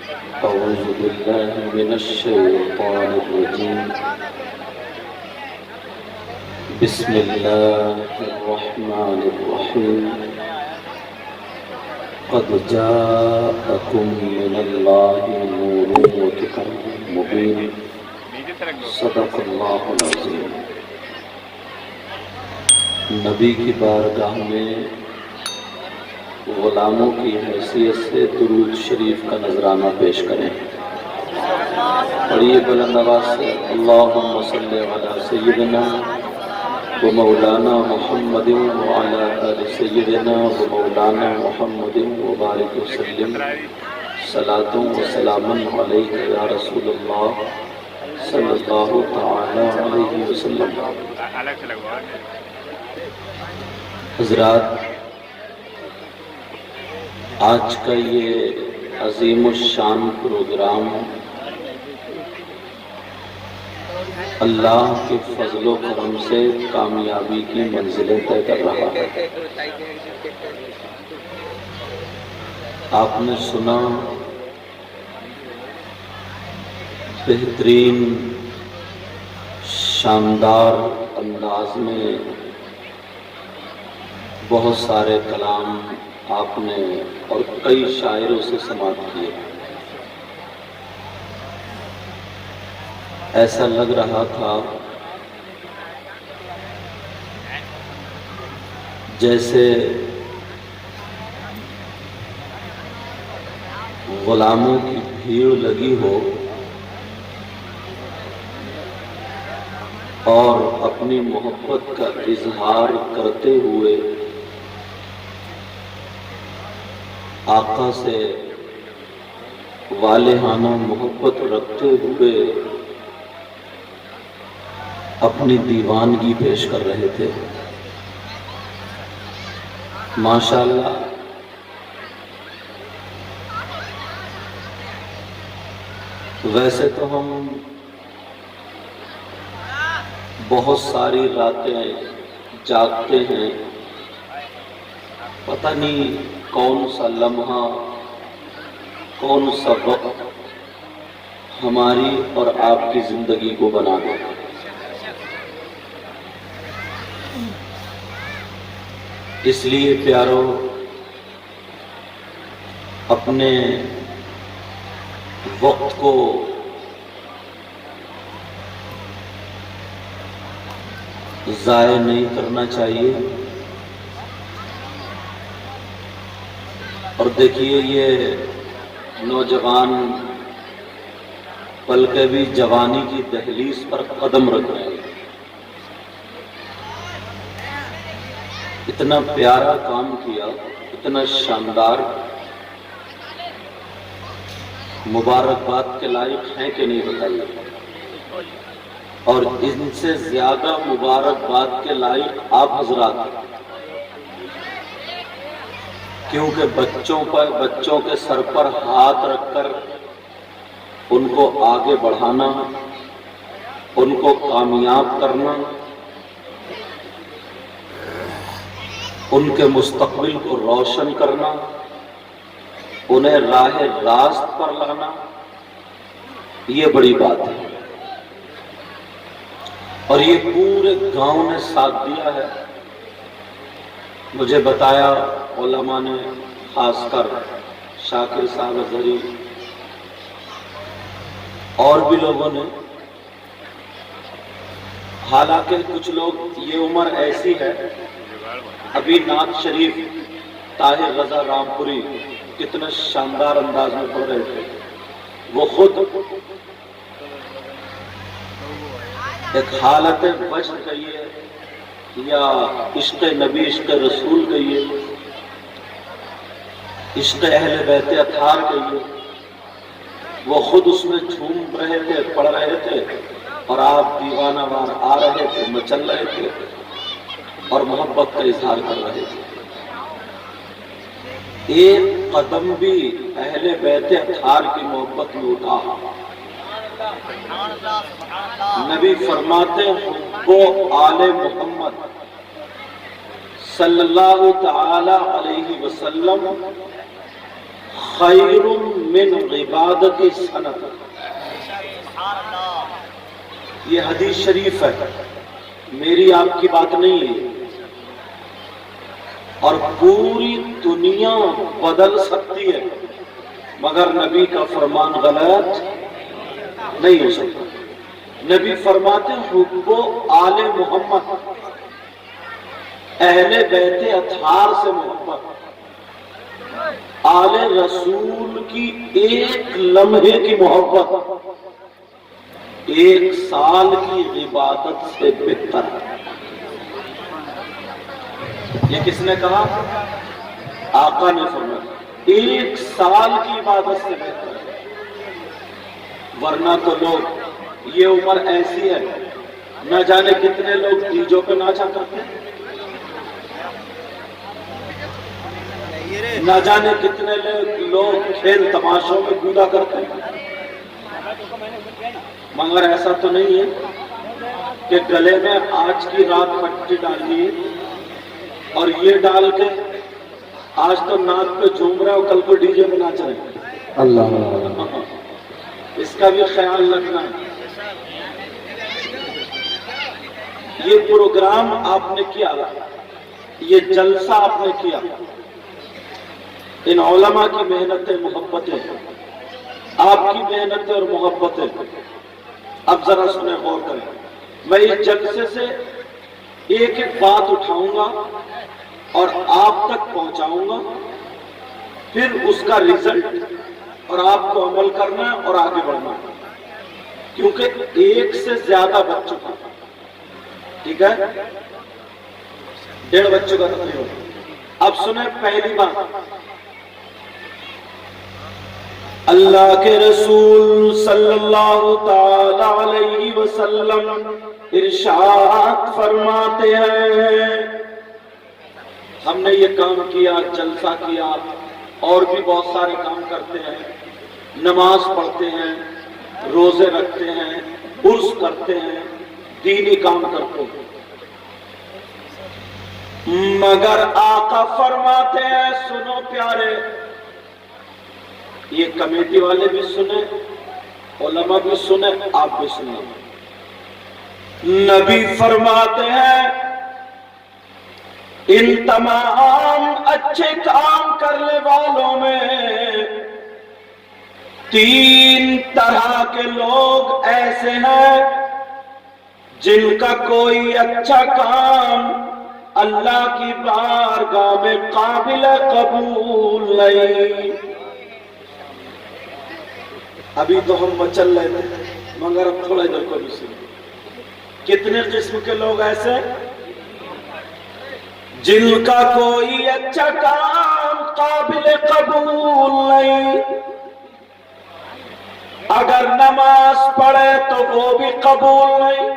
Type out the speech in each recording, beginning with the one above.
أعوذ بالله من الشيطان الرجيم بسم الله الرحمن الرحيم قد جاءكم من الله نور وكتاب مبين صدق اللہ العظیم۔ نبی کی بارگاہ میں غلاموں کی حیثیت سے درود شریف کا نذرانہ پیش کریں۔ پڑھیے بلند آواز سے، اللہم صلی علی سیدنا و مولانا محمد وعلی آل سیدنا و مولانا محمد وبارک وسلم صلاۃ و سلاما علیک یا رسول اللہ صلی اللہ تعالی علیہ وسلم۔ حضرات، آج کا یہ عظیم الشان پروگرام اللہ کے فضل و کرم سے کامیابی کی منزلیں طے کر رہا ہے۔ آپ نے سنا بہترین شاندار انداز میں بہت سارے کلام آپ نے اور کئی شاعروں سے سماعت کیے۔ ایسا لگ رہا تھا جیسے غلاموں کی بھیڑ لگی ہو اور اپنی محبت کا اظہار کرتے ہوئے آقا سے والہانہ محبت رکھتے ہوئے اپنی دیوانگی پیش کر رہے تھے۔ ماشاءاللہ، ویسے تو ہم بہت ساری راتیں جاگتے ہیں، پتہ نہیں کون سا لمحہ، کون سا وقت ہماری اور آپ کی زندگی کو بنا دے۔ اس لیے پیارو، اپنے وقت کو ضائع نہیں کرنا چاہیے۔ اور دیکھیے، یہ نوجوان بلکہ بھی جوانی کی دہلیز پر قدم رکھ رہے ہیں۔ اتنا پیارا کام کیا، اتنا شاندار، مبارکباد کے لائق ہیں کہ نہیں بتائیے؟ اور ان سے زیادہ مبارکباد کے لائق آپ حضرات ہیں، کیونکہ بچوں کے سر پر ہاتھ رکھ کر ان کو آگے بڑھانا، ان کو کامیاب کرنا، ان کے مستقبل کو روشن کرنا، انہیں راہ راست پر لانا، یہ بڑی بات ہے۔ اور یہ پورے گاؤں نے ساتھ دیا ہے۔ مجھے بتایا علماء نے، خاص کر شاکر صاحب اظہری اور بھی لوگوں نے، حالانکہ کچھ لوگ، یہ عمر ایسی ہے، ابھی نعت شریف طاہر رضا رامپوری کتنے شاندار انداز میں پڑھ رہے تھے، وہ خود ایک حالت وجد کہیے یا عشق نبی، عشق رسول کہیے، عشق اہل بیت اطہار کہیے، وہ خود اس میں جھوم رہے تھے، پڑھ رہے تھے، اور آپ دیوانہ وار آ رہے تھے، مچل رہے تھے اور محبت کا اظہار کر رہے تھے۔ ایک قدم بھی اہل بیت اطہار کی محبت میں اٹھا۔ نبی فرماتے حب آل محمد صلی اللہ تعالی علیہ وسلم خیر من عبادت سنت. یہ حدیث شریف ہے، میری آپ کی بات نہیں ہے. اور پوری دنیا بدل سکتی ہے مگر نبی کا فرمان غلط نہیں ہو سکتا. نبی فرماتے حب آل محمد، اہل بیت اطہار سے محبت، آل رسول کی ایک لمحے کی محبت 1 سال کی عبادت سے بہتر ہے. یہ کس نے کہا؟ آقا نے فرمایا 1 سال کی عبادت سے بہتر ہے. ورنہ تو لوگ، یہ عمر ایسی ہے نہ جانے کتنے لوگ ڈیجوں پہ ناچا کرتے ہیں، نہ جانے کتنے لوگ کھیل تماشوں میں کودا کرتے ہیں. مگر ایسا تو نہیں ہے کہ گلے میں آج کی رات پٹی ڈالی اور یہ ڈال کے آج تو ناک پہ جھوم رہے اور کل کو ڈی جے میں ناچ رہے ہیں. اللہ، اس کا بھی خیال رکھنا. یہ پروگرام آپ نے کیا، یہ جلسہ آپ نے کیا، ان علماء کی محنتیں محبتیں، آپ کی محنتیں اور محبتیں. اب ذرا سنیں، غور کریں. میں اس جلسے سے ایک ایک بات اٹھاؤں گا اور آپ تک پہنچاؤں گا، پھر اس کا رزلٹ اور آپ کو عمل کرنا اور آگے بڑھنا، کیونکہ 1 سے زیادہ بچ چکا. ٹھیک ہے، 1.5 بچوں کا تقریباً. اب سنیں پہلی بات. اللہ کے رسول صلی اللہ تعالی علیہ وسلم ارشاد فرماتے ہیں، ہم نے یہ کام کیا، جلسہ کیا، اور بھی بہت سارے کام کرتے ہیں، نماز پڑھتے ہیں، روزے رکھتے ہیں، عرس کرتے ہیں، دینی کام کرتے ہیں، مگر آقا فرماتے ہیں، سنو پیارے، یہ کمیٹی والے بھی سنیں، علماء بھی سنیں، آپ بھی سنیں. نبی فرماتے ہیں ان تمام اچھے کام کرنے والوں میں 3 طرح کے لوگ ایسے ہیں جن کا کوئی اچھا کام اللہ کی بارگاہ میں قابل قبول نہیں. ابھی تو ہم مچل رہے تھے مگر اب تھوڑا ادھر کو بھی سنیں. کتنے قسم کے لوگ ایسے جن کا کوئی اچھا کام قابل قبول نہیں. اگر نماز پڑھے تو وہ بھی قبول نہیں،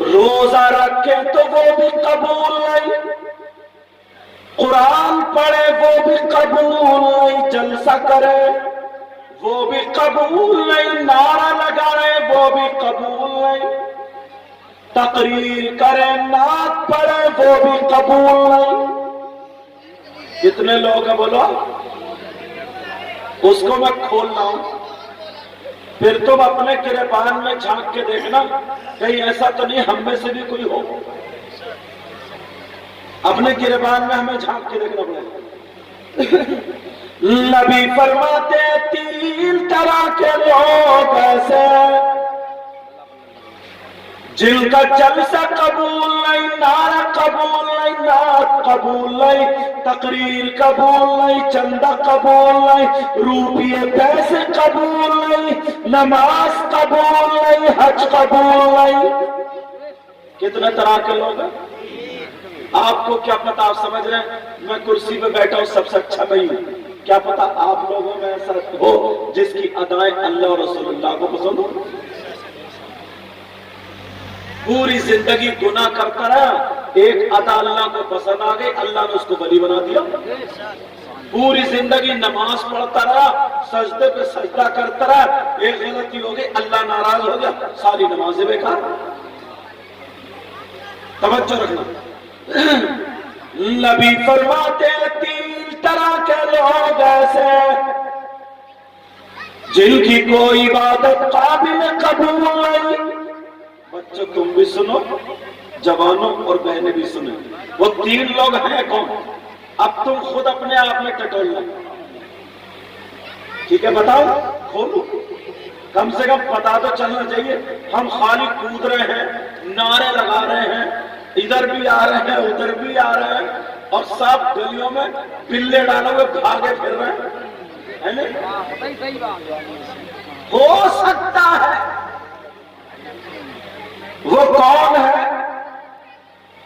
روزہ رکھے تو وہ بھی قبول نہیں، قرآن پڑھے وہ بھی قبول نہیں، جلسہ کرے وہ بھی قبول نہیں، نعرہ لگائے وہ بھی قبول نہیں، تقریر کرے، نعت پڑھے وہ بھی قبول نہیں. کتنے لوگ ہیں بولو؟ اس کو میں کھول رہا ہوں، پھر تم اپنے گریبان میں جھانک کے دیکھنا کہیں ایسا تو نہیں ہم میں سے بھی کوئی ہو. اپنے گریبان میں ہمیں جھانک کے دیکھنا پڑے گا. نبی فرماتے 3 طرح کے لوگ ایسے جن کا جلسہ قبول نہیں، نعرہ قبول نہیں، نعت قبول نہیں، تقریر قبول نہیں، چندہ قبول نہیں، روپیے پیسے قبول نہیں، نماز قبول نہیں، حج قبول نہیں. کتنے طرح کے لوگ ہیں؟ آپ کو کیا پتا؟ آپ سمجھ رہے ہیں میں کرسی پہ بیٹھا ہوں سب سے اچھا نہیں ہوں، کیا پتا آپ لوگوں میں ایسا ہو جس کی ادائیں اللہ اور رسول اللہ کو پسند ہو. پوری زندگی گناہ کرتا رہا، ایک ادا اللہ کو پسند آ گئی، اللہ نے اس کو ولی بنا دیا. پوری زندگی نماز پڑھتا رہا، سجدے پہ سجدہ کرتا رہا، ایک غلطی ہو گئی، اللہ ناراض ہو گیا، ساری نمازیں بیکار. توجہ رکھنا. نبی فرماتے 3 طرح کے لوگ ایسے جن کی کوئی عبادت قابل قبول نہیں. بچوں تم بھی سنو، جوانوں اور بہنیں بھی سنیں. وہ 3 لوگ ہیں کون؟ اب تم خود اپنے آپ میں ٹٹولنا. ٹھیک ہے بتاؤ، کھولو، کم سے کم پتا تو چلنا چاہیے. ہم خالی کود رہے ہیں، نعرے لگا رہے ہیں، ادھر بھی آ رہے ہیں ادھر بھی آ رہے ہیں، اور سب گلیوں میں بلے ڈالے ہوئے بھاگے پھر رہے ہیں. ہو سکتا ہے وہ کون ہے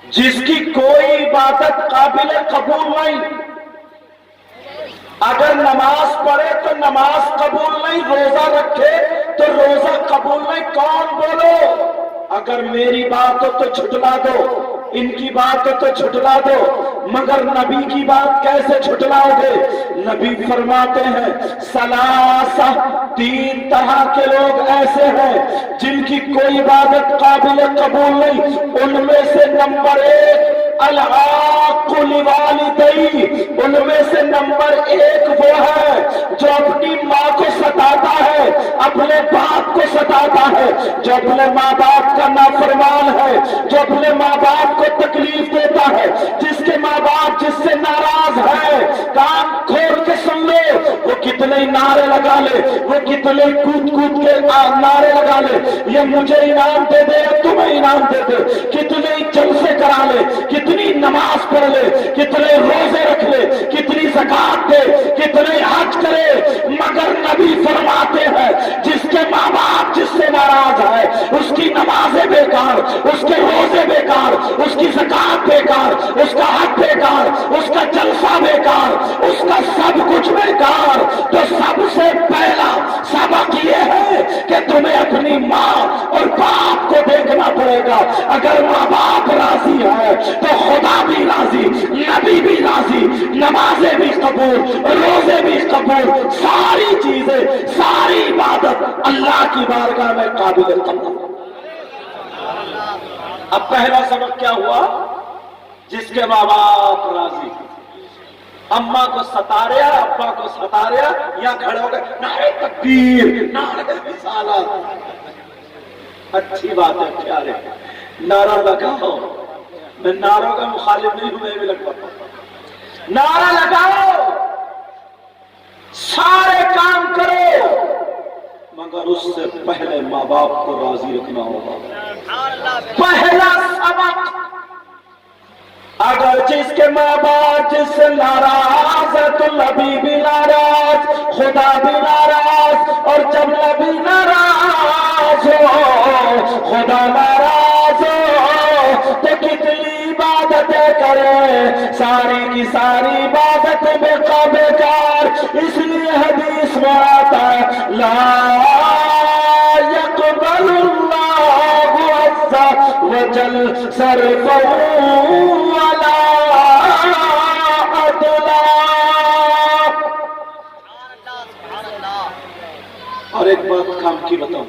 جس کی کوئی عبادت قابل قبول نہیں؟ اگر نماز پڑھے تو نماز قبول نہیں، روزہ رکھے تو روزہ قبول نہیں. کون بولو؟ اگر میری بات ہو تو جھٹلا دو، ان کی بات ہو تو جھٹلا دو، مگر نبی کی بات کیسے جھٹلاؤ گے؟ نبی فرماتے ہیں ثلاثہ، 3 طرح کے لوگ ایسے ہیں جن کی کوئی عبادت قابل قبول نہیں. ان میں سے نمبر 1 العاق لوالدیہ، ان میں سے نمبر 1 وہ ہے جو اپنی ماں کو ستاتا ہے، اپنے باپ کو ستاتا ہے، جو اپنے ماں باپ کا نافرمان ہے، جو اپنے ماں باپ کو تکلیف دیتا ہے، جس کے ماں باپ جس سے ناراض ہے. کان کھول کے سن لو، وہ کتنے نعرے لگا لے، وہ کتنے کود کود کے نعرے لگا لے، یہ مجھے انعام دے دے یا تمہیں انعام دے دے، کتنے جلسے کرا لے، کتنی نماز پڑھ لے، کتنے روزے رکھ لے، کتنی زکات دے، کتنے حج کرے، مگر نبی فرماتے ہیں جس کے ماں باپ جس سے ناراض ہے اس کی نمازیں بیکار، اس کے روزے بیکار، اس کی زکات بیکار، اس کا حج بیکار، اس کا جلسہ بیکار، اس کا سب کچھ بیکار. تو سب سے پہلا سبق یہ ہے کہ تمہیں اپنی ماں اور باپ کو دیکھنا پڑے گا. اگر ماں باپ راضی ہے تو خدا بھی راضی، نبی بھی راضی، نمازیں بھی قبول، روزے بھی قبول، ساری چیزیں، ساری عبادت اللہ کی بارگاہ میں قابل قبول. اب پہلا سبق کیا ہوا؟ جس کے ماں باپ راضی. اماں کو ستا رہا، ابا کو ستا رہا، یا کھڑے ہو گئے نعرہ تکبیر، نعرہ رسالت. اچھی بات ہے پیارے، نعرہ لگاؤ. میں نعروں کا مخالف نہیں ہوں، میں بھی لگواتا ہوں. نعرہ لگاؤ، سارے کام کرو، مگر اس سے پہلے ماں باپ کو راضی رکھنا ہوگا. پہلا سبق، اگر جس کے ماں باپ جس سے ناراض ہے تو نبی بھی ناراض، خدا بھی ناراض، اور جب نبی ناراض ہو، خدا ناراض ہو، تو کتنی عبادتیں کرے، ساری کی ساری عبادتیں بیکار. اس لیے حدیث میں آتا ہے لا يقبل اللہ عز وجل صرفا ولا عدلا. اور ایک بات کام کی بتاؤں،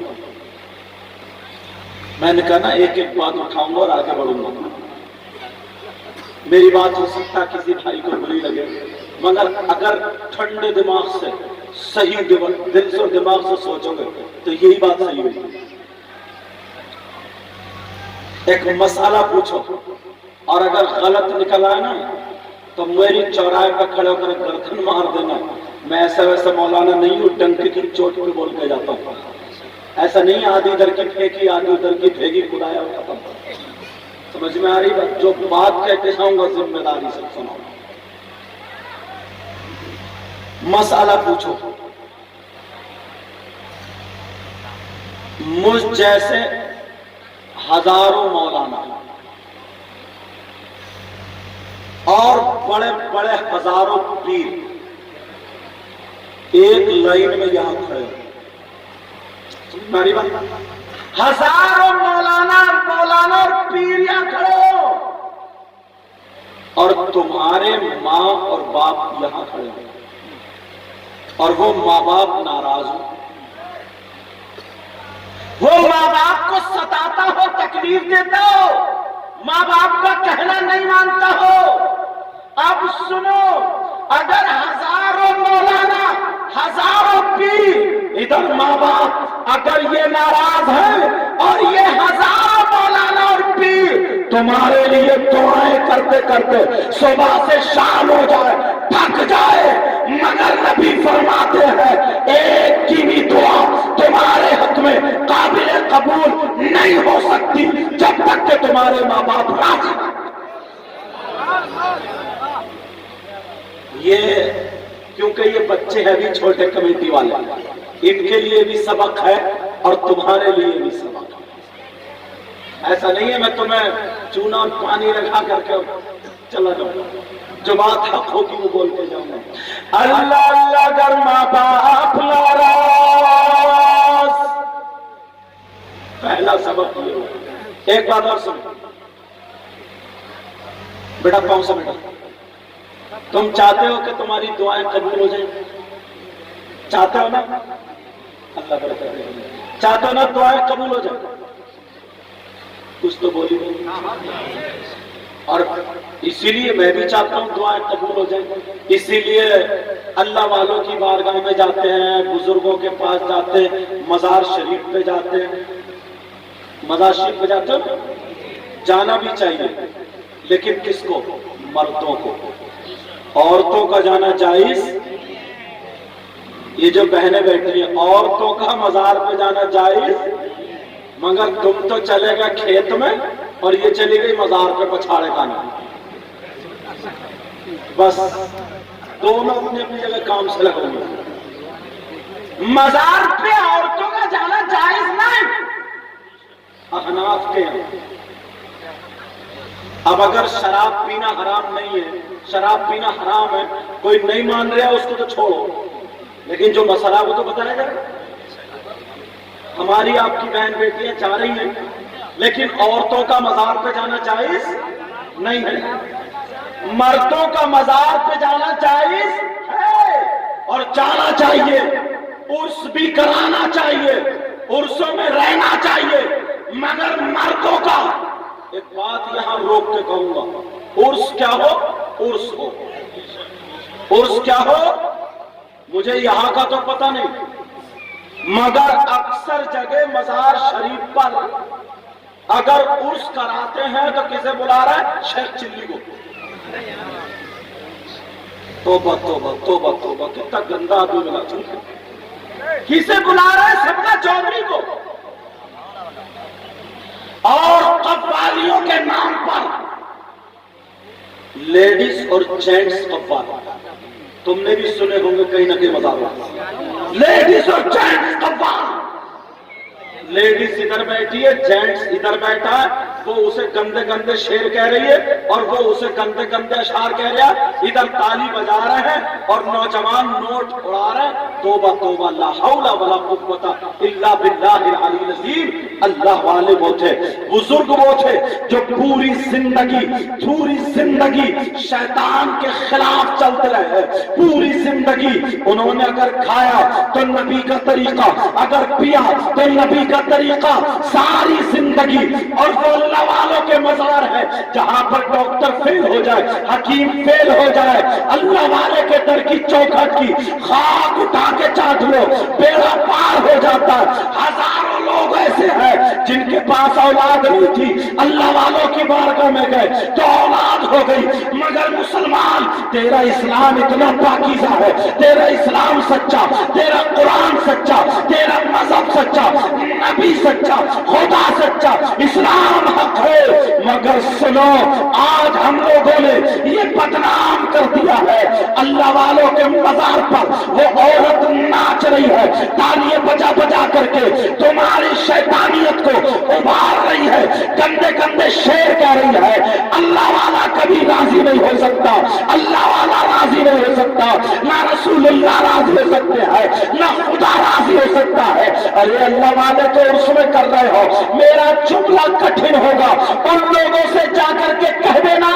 میں نے کہا نا ایک ایک بات اٹھاؤں گا اور آگے بڑھوں گا. میری بات ہو سکتا کسی بھائی کو بری لگے، مگر اگر ٹھنڈے دماغ سے، صحیح دل سے اور دماغ سے سوچو گے تو یہی بات صحیح ہوگی. ایک مسئلہ پوچھو اور اگر غلط نکل آئے نا تو میری چوراہے پہ کھڑے ہو کر گردن مار دینا. میں ایسا ویسا مولانا نہیں ہوں، ڈنک کی چوٹ پہ بول کے جاتا ہوں. ایسا نہیں آدھی ادھر کی پھینکی آدھی ادھر کی پھینکی، خدایا ہوتا. سمجھ میں آ رہی بات؟ جو بات کہتے جاؤں گا ذمہ داری سے سنو. مسئلہ پوچھو، مجھ جیسے ہزاروں مولانا اور بڑے بڑے ہزاروں پیر ایک لائن میں یہاں کھڑے ہیں. ہزاروں مولانا اور پیر یہاں کھڑے ہو، اور تمہارے ماں اور باپ یہاں کھڑے ہو، اور وہ ماں باپ ناراض ہو، وہ ماں باپ کو ستاتا ہو، تکلیف دیتا ہو، ماں باپ کا کہنا نہیں مانتا ہو. اب سنو، اگر ہزاروں مولانا، ہزاروں پیر، ادھر ماں باپ اگر یہ ناراض ہیں اور یہ ہزاروں مولانا اور پیر تمہارے لیے دعائیں کرتے کرتے صبح سے شام ہو جائے، تھک جائے، مگر نبی فرماتے ہیں ایک کی بھی دعا تمہارے حق میں قابل قبول نہیں ہو سکتی جب تک کہ تمہارے ماں باپ راضی۔ یہ کیونکہ یہ بچے ہیں بھی چھوٹے کمیٹی والے، ان کے لیے بھی سبق ہے اور تمہارے لیے بھی سبق ہے۔ ایسا نہیں ہے میں تمہیں چونا اور پانی رکھا کر کے چلا جاؤں، جو بات حق ہوگی وہ بول کے جاؤں گا۔ اللہ اللہ اگر ماں باپ ناراض، پہلا سبق یہ ہو۔ ایک بات اور سنو بیٹا، پاؤں سے بیٹا، تم چاہتے ہو کہ تمہاری دعائیں قبول ہو جائیں؟ چاہتے ہو نا؟ اللہ برکت دے۔ چاہتے ہو نا دعائیں قبول ہو جائیں؟ کچھ تو بولی نہیں۔ اور اسی لیے میں بھی چاہتا ہوں دعائیں قبول ہو جائیں، اسی لیے اللہ والوں کی بارگاہ میں جاتے ہیں، بزرگوں کے پاس جاتے ہیں، مزار شریف پہ جاتے ہیں۔ مزار شریف پہ جاتے ہو؟ جانا بھی چاہیے، لیکن کس کو؟ مردوں کو۔ عورتوں کا جانا جائز؟ یہ جو بہنیں بیٹھی ہیں، عورتوں کا مزار پہ جانا جائز؟ مگر تم تو چلے گا کھیت میں اور یہ چلی گئی مزار پہ پچھاڑے کا نام۔ بس دونوں اپنی اپنی جگہ کام سے لگے ہوئے۔ مزار پہ عورتوں کا جانا جائز نہیں، احناف کے ہیں۔ اب اگر شراب پینا حرام نہیں ہے، شراب پینا حرام ہے، کوئی نہیں مان رہا اس کو تو چھوڑو، لیکن جو مسئلہ وہ تو بتایا جائے۔ ہماری آپ کی بہن بیٹیاں جا رہی ہیں، لیکن عورتوں کا مزار پہ جانا جائز نہیں ہے، مردوں کا مزار پہ جانا جائز ہے اور جانا چاہیے، عرس بھی کرانا چاہیے، عرسوں میں رہنا چاہیے، مگر مردوں کا ایک بات یہاں روک کے کہوں گا، عرس کیا ہو؟ عرس ہو، عرس کیا ہو مجھے یہاں کا تو پتہ نہیں، مگر اکثر جگہ مزار شریف پر اگر عرس کراتے ہیں تو کسے بلا رہا ہے؟ شیخ چلی کو۔ توبہ توبہ توبہ توبہ، کتنا گندا آدمی ملا چکا۔ کسے بلا رہا ہے؟ سبکا چودھری کو۔ اور قوالیوں کے نام پر لیڈیز اور جینٹس قوال، تم نے بھی سنے ہوں گے کہیں نہ کہیں مزاروں، لیڈیز اور جینٹس قوال۔ لیڈیز ادھر بیٹھی ہے، جینٹس ادھر بیٹھا ہے، وہ اسے گندے گندے شعر کہہ رہی ہے اور وہ اسے گندے گندے اشعار کہہ رہا ہے، ادھر تالی بجا رہے ہیں اور نوجوان نوٹ اڑا رہے ہیں۔ توبہ توبہ، لا حول ولا قوت الا باللہ العلی العظیم۔ اللہ والے وہ تھے، بزرگ وہ تھے جو پوری زندگی شیطان کے خلاف چلتے رہے، پوری زندگی انہوں نے اگر کھایا تو نبی کا طریقہ، اگر پیا تو نبی کا طریقہ، ساری زندگی۔ اور وہ اللہ والوں کے مزار ہے جہاں پر ڈاکٹر فیل ہو جائے، حکیم فیل ہو جائے، اللہ والے کے در کی چوکھٹ کی خاک اٹھا کے چاٹ لو، بیڑا پار ہو جاتا ہے۔ ہزاروں لوگ ایسے ہیں جن کے پاس اولاد نہیں تھی، اللہ والوں کی بارگاہ میں گئے تو اولاد ہو گئی، مگر مسلمان تیرا اسلام اتنا پاکیزہ ہے، تیرا اسلام سچا، تیرا قرآن سچا، تیرا مذہب سچا، نبی سچا، خدا سچا، اسلام حق ہے، مگر سنو آج ہم لوگوں نے یہ بدنام کر دیا ہے۔ اللہ والوں کے مزار پر وہ عورت ناچ رہی ہے، تالیاں بجا بجا کر کے تمہاری شیطانیت کو ابھار رہی ہے، گندے گندے شعر کہہ رہی ہے۔ اللہ والا کبھی راضی نہیں ہو سکتا، اللہ والا راضی نہیں ہو سکتا، نہ رسول اللہ راضی ہو سکتے ہیں، نہ خدا راضی ہو سکتا ہے۔ ارے اللہ والے تو عرس میں کر رہے ہو، میرا جملہ کٹھن ہوگا، ان لوگوں سے جا کر کے کہہ دینا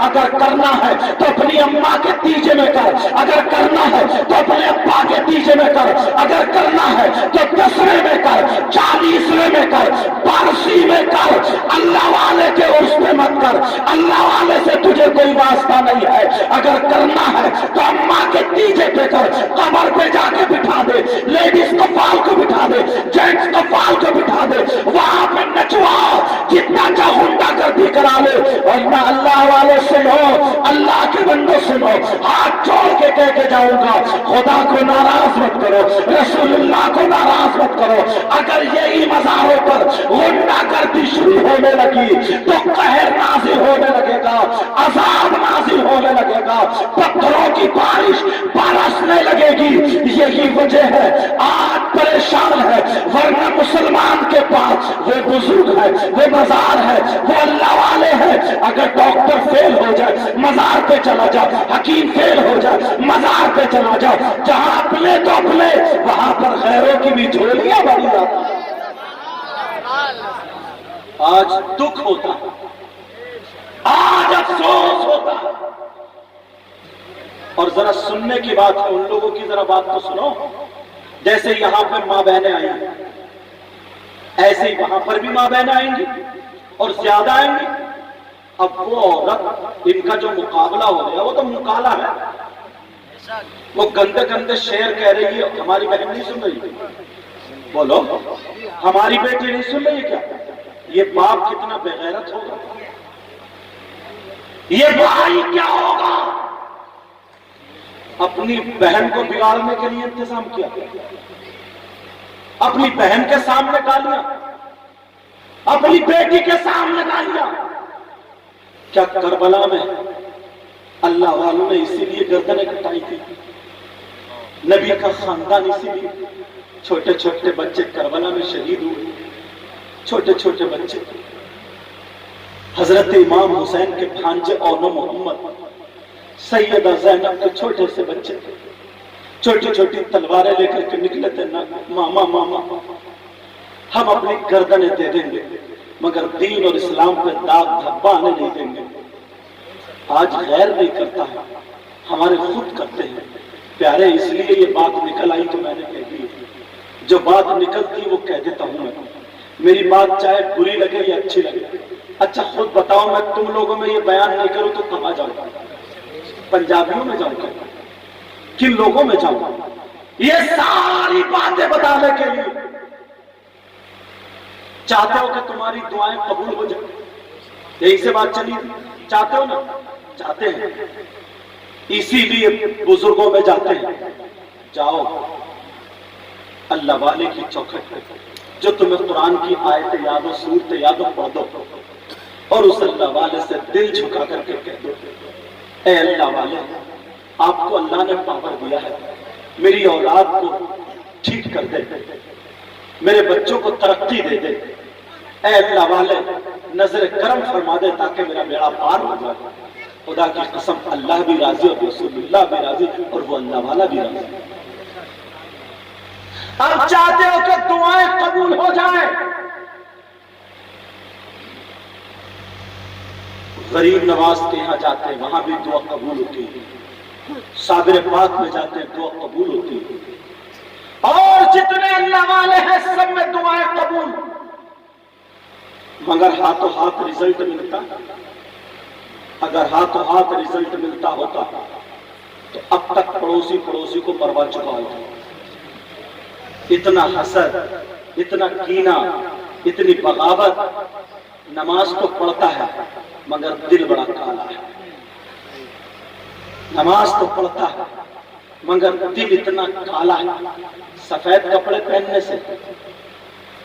اگر کرنا ہے تو اپنی اماں کے تیجے میں کر، اگر کرنا ہے تو اپنے ابا کے تیجے میں کر، اگر کرنا ہے تو 10ویں میں کر، 40ویں میں کر، 12ویں میں کر، اللہ والے کے عرس میں مت کر۔ اللہ والے سے تجھے کوئی واسطہ نہیں۔ رہی ہے، اگر کرنا ہے تو اماں کے تیجے پہ کر، قبر پہ جا کے بٹھا دے، لیڈیز کفال کو بٹھا دے، جینٹس کفال کو بٹھا دے، وہاں پہ نچواؤ، جتنا چاہ ہنڈا گردی کرا لے۔ اور میں اللہ والے سنو، اللہ کے بندو سنو، ہاتھ جوڑ کے کہہ کے جاؤں گا، خدا کو ناراض مت کرو، رسول اللہ کو ناراض مت کرو۔ اگر یہی مزاروں پر ہنڈا گردی شروع ہونے لگی تو قہر نازل ہونے لگے گا، عذاب نازل ہونے لگے گا، پتھروں کی بارش برسنے لگے گی۔ یہی وجہ ہے آج پریشان ہے، ورنہ مسلمان کے پاس وہ بزرگ ہے، وہ مزار ہے، وہ اللہ والے ہیں۔ اگر ڈاکٹر فیل ہو جائے مزار پہ چلا جاؤ، حکیم فیل ہو جائے مزار پہ چلا جاؤ، جہاں اپنے تو اپنے، وہاں پر غیروں کی بھی جھولیاں بڑی جاتی ہیں۔ آج دکھ ہوتا ہے، آج افسوس ہوتا ہے۔ اور ذرا سننے کی بات ہے، ان لوگوں کی ذرا بات تو سنو، جیسے یہاں پہ ماں بہنیں آئی ہیں ایسے ہی وہاں پر بھی ماں بہنیں آئیں گی اور زیادہ آئیں گی۔ اب وہ عورت، ان کا جو مقابلہ ہو گیا وہ تو مقالہ ہے، وہ گندے گندے شعر کہہ رہی ہے، ہماری بہن نہیں سن رہی، بولو ہماری بیٹی نہیں سن رہی کیا؟ یہ باپ کتنا بے غیرت ہوگا، یہ بھائی کیا ہوگا؟ اپنی بہن کو بگاڑنے کے لیے انتظام کیا، اپنی بہن کے سامنے گالیاں، اپنی بیٹی کے سامنے گالیاں۔ کیا کربلا میں اللہ والوں نے اسی لیے گردنیں کٹائی تھی؟ نبی کا خاندان اسی لیے، چھوٹے چھوٹے بچے کربلا میں شہید ہوئے، چھوٹے چھوٹے بچے۔ حضرت امام حسین کے بھانجے اولو محمد، سیدہ زینب کے چھوٹے سے بچے چھوٹی چھوٹی تلواریں لے کر کے نکلے تھے، ماما ماما ہم اپنی گردنیں دے دیں گے مگر دین اور اسلام پہ داغ دھبا آنے نہیں دیں گے۔ آج غیر نہیں کرتا ہے، ہمارے خود کرتے ہیں۔ پیارے اس لیے یہ بات نکل آئی تو میں نے کہہ دی، جو بات نکلتی وہ کہہ دیتا ہوں میں۔ میری بات چاہے بری لگے یا اچھی لگے۔ اچھا خود بتاؤ، میں تم لوگوں میں یہ بیان نہیں کروں تو کہاں جاؤں گا؟ پنجابیوں میں جاؤں گا؟ کن لوگوں میں جاؤں گا؟ یہ ساری باتیں بتانے کے لیے چاہتے ہو کہ تمہاری دعائیں قبول ہو جائیں؟ یہی سے بات چلی، چاہتے ہو نا؟ چاہتے ہیں، اسی لیے بزرگوں میں جاتے ہیں۔ جاؤ اللہ والے کی چوکھٹ پہ، جو تمہیں قرآن کی آیت یاد ہو، سورت یاد ہو، پڑھ دو اور اس اللہ والے سے دل جھکا کر کے کہہ دو، اے اللہ والے، آپ کو اللہ نے پاور دیا ہے، میری اولاد کو ٹھیک کر دے، میرے بچوں کو ترقی دے دے، اے اللہ والے نظر کرم فرما دے تاکہ میرا بیڑا پار ہو جائے۔ خدا کی قسم اللہ بھی راضی اور رسول اللہ بھی راضی اور وہ اللہ والا بھی راضی۔ اب چاہتے ہو کہ دعائیں قبول ہو جائیں؟ غریب نواز کے یہاں جاتے ہیں، وہاں بھی دعا قبول ہوتی ہے۔ صابر پاک میں جاتے ہیں، دعا قبول ہوتی ہے۔ اور جتنے اللہ والے ہیں سب میں دعائیں قبول، مگر ہاتھوں ہاتھ رزلٹ ملتا۔ اگر ہاتھوں ہاتھ رزلٹ ملتا ہوتا تو اب تک پڑوسی کو مروا چکا ہوتا۔ اتنا حسد، اتنا کینہ، اتنی بغاوت، نماز تو پڑھتا ہے مگر دل بڑا کالا ہے۔ نماز تو پڑھتا ہے مگر دل اتنا کالا ہے۔ سفید کپڑے پہننے سے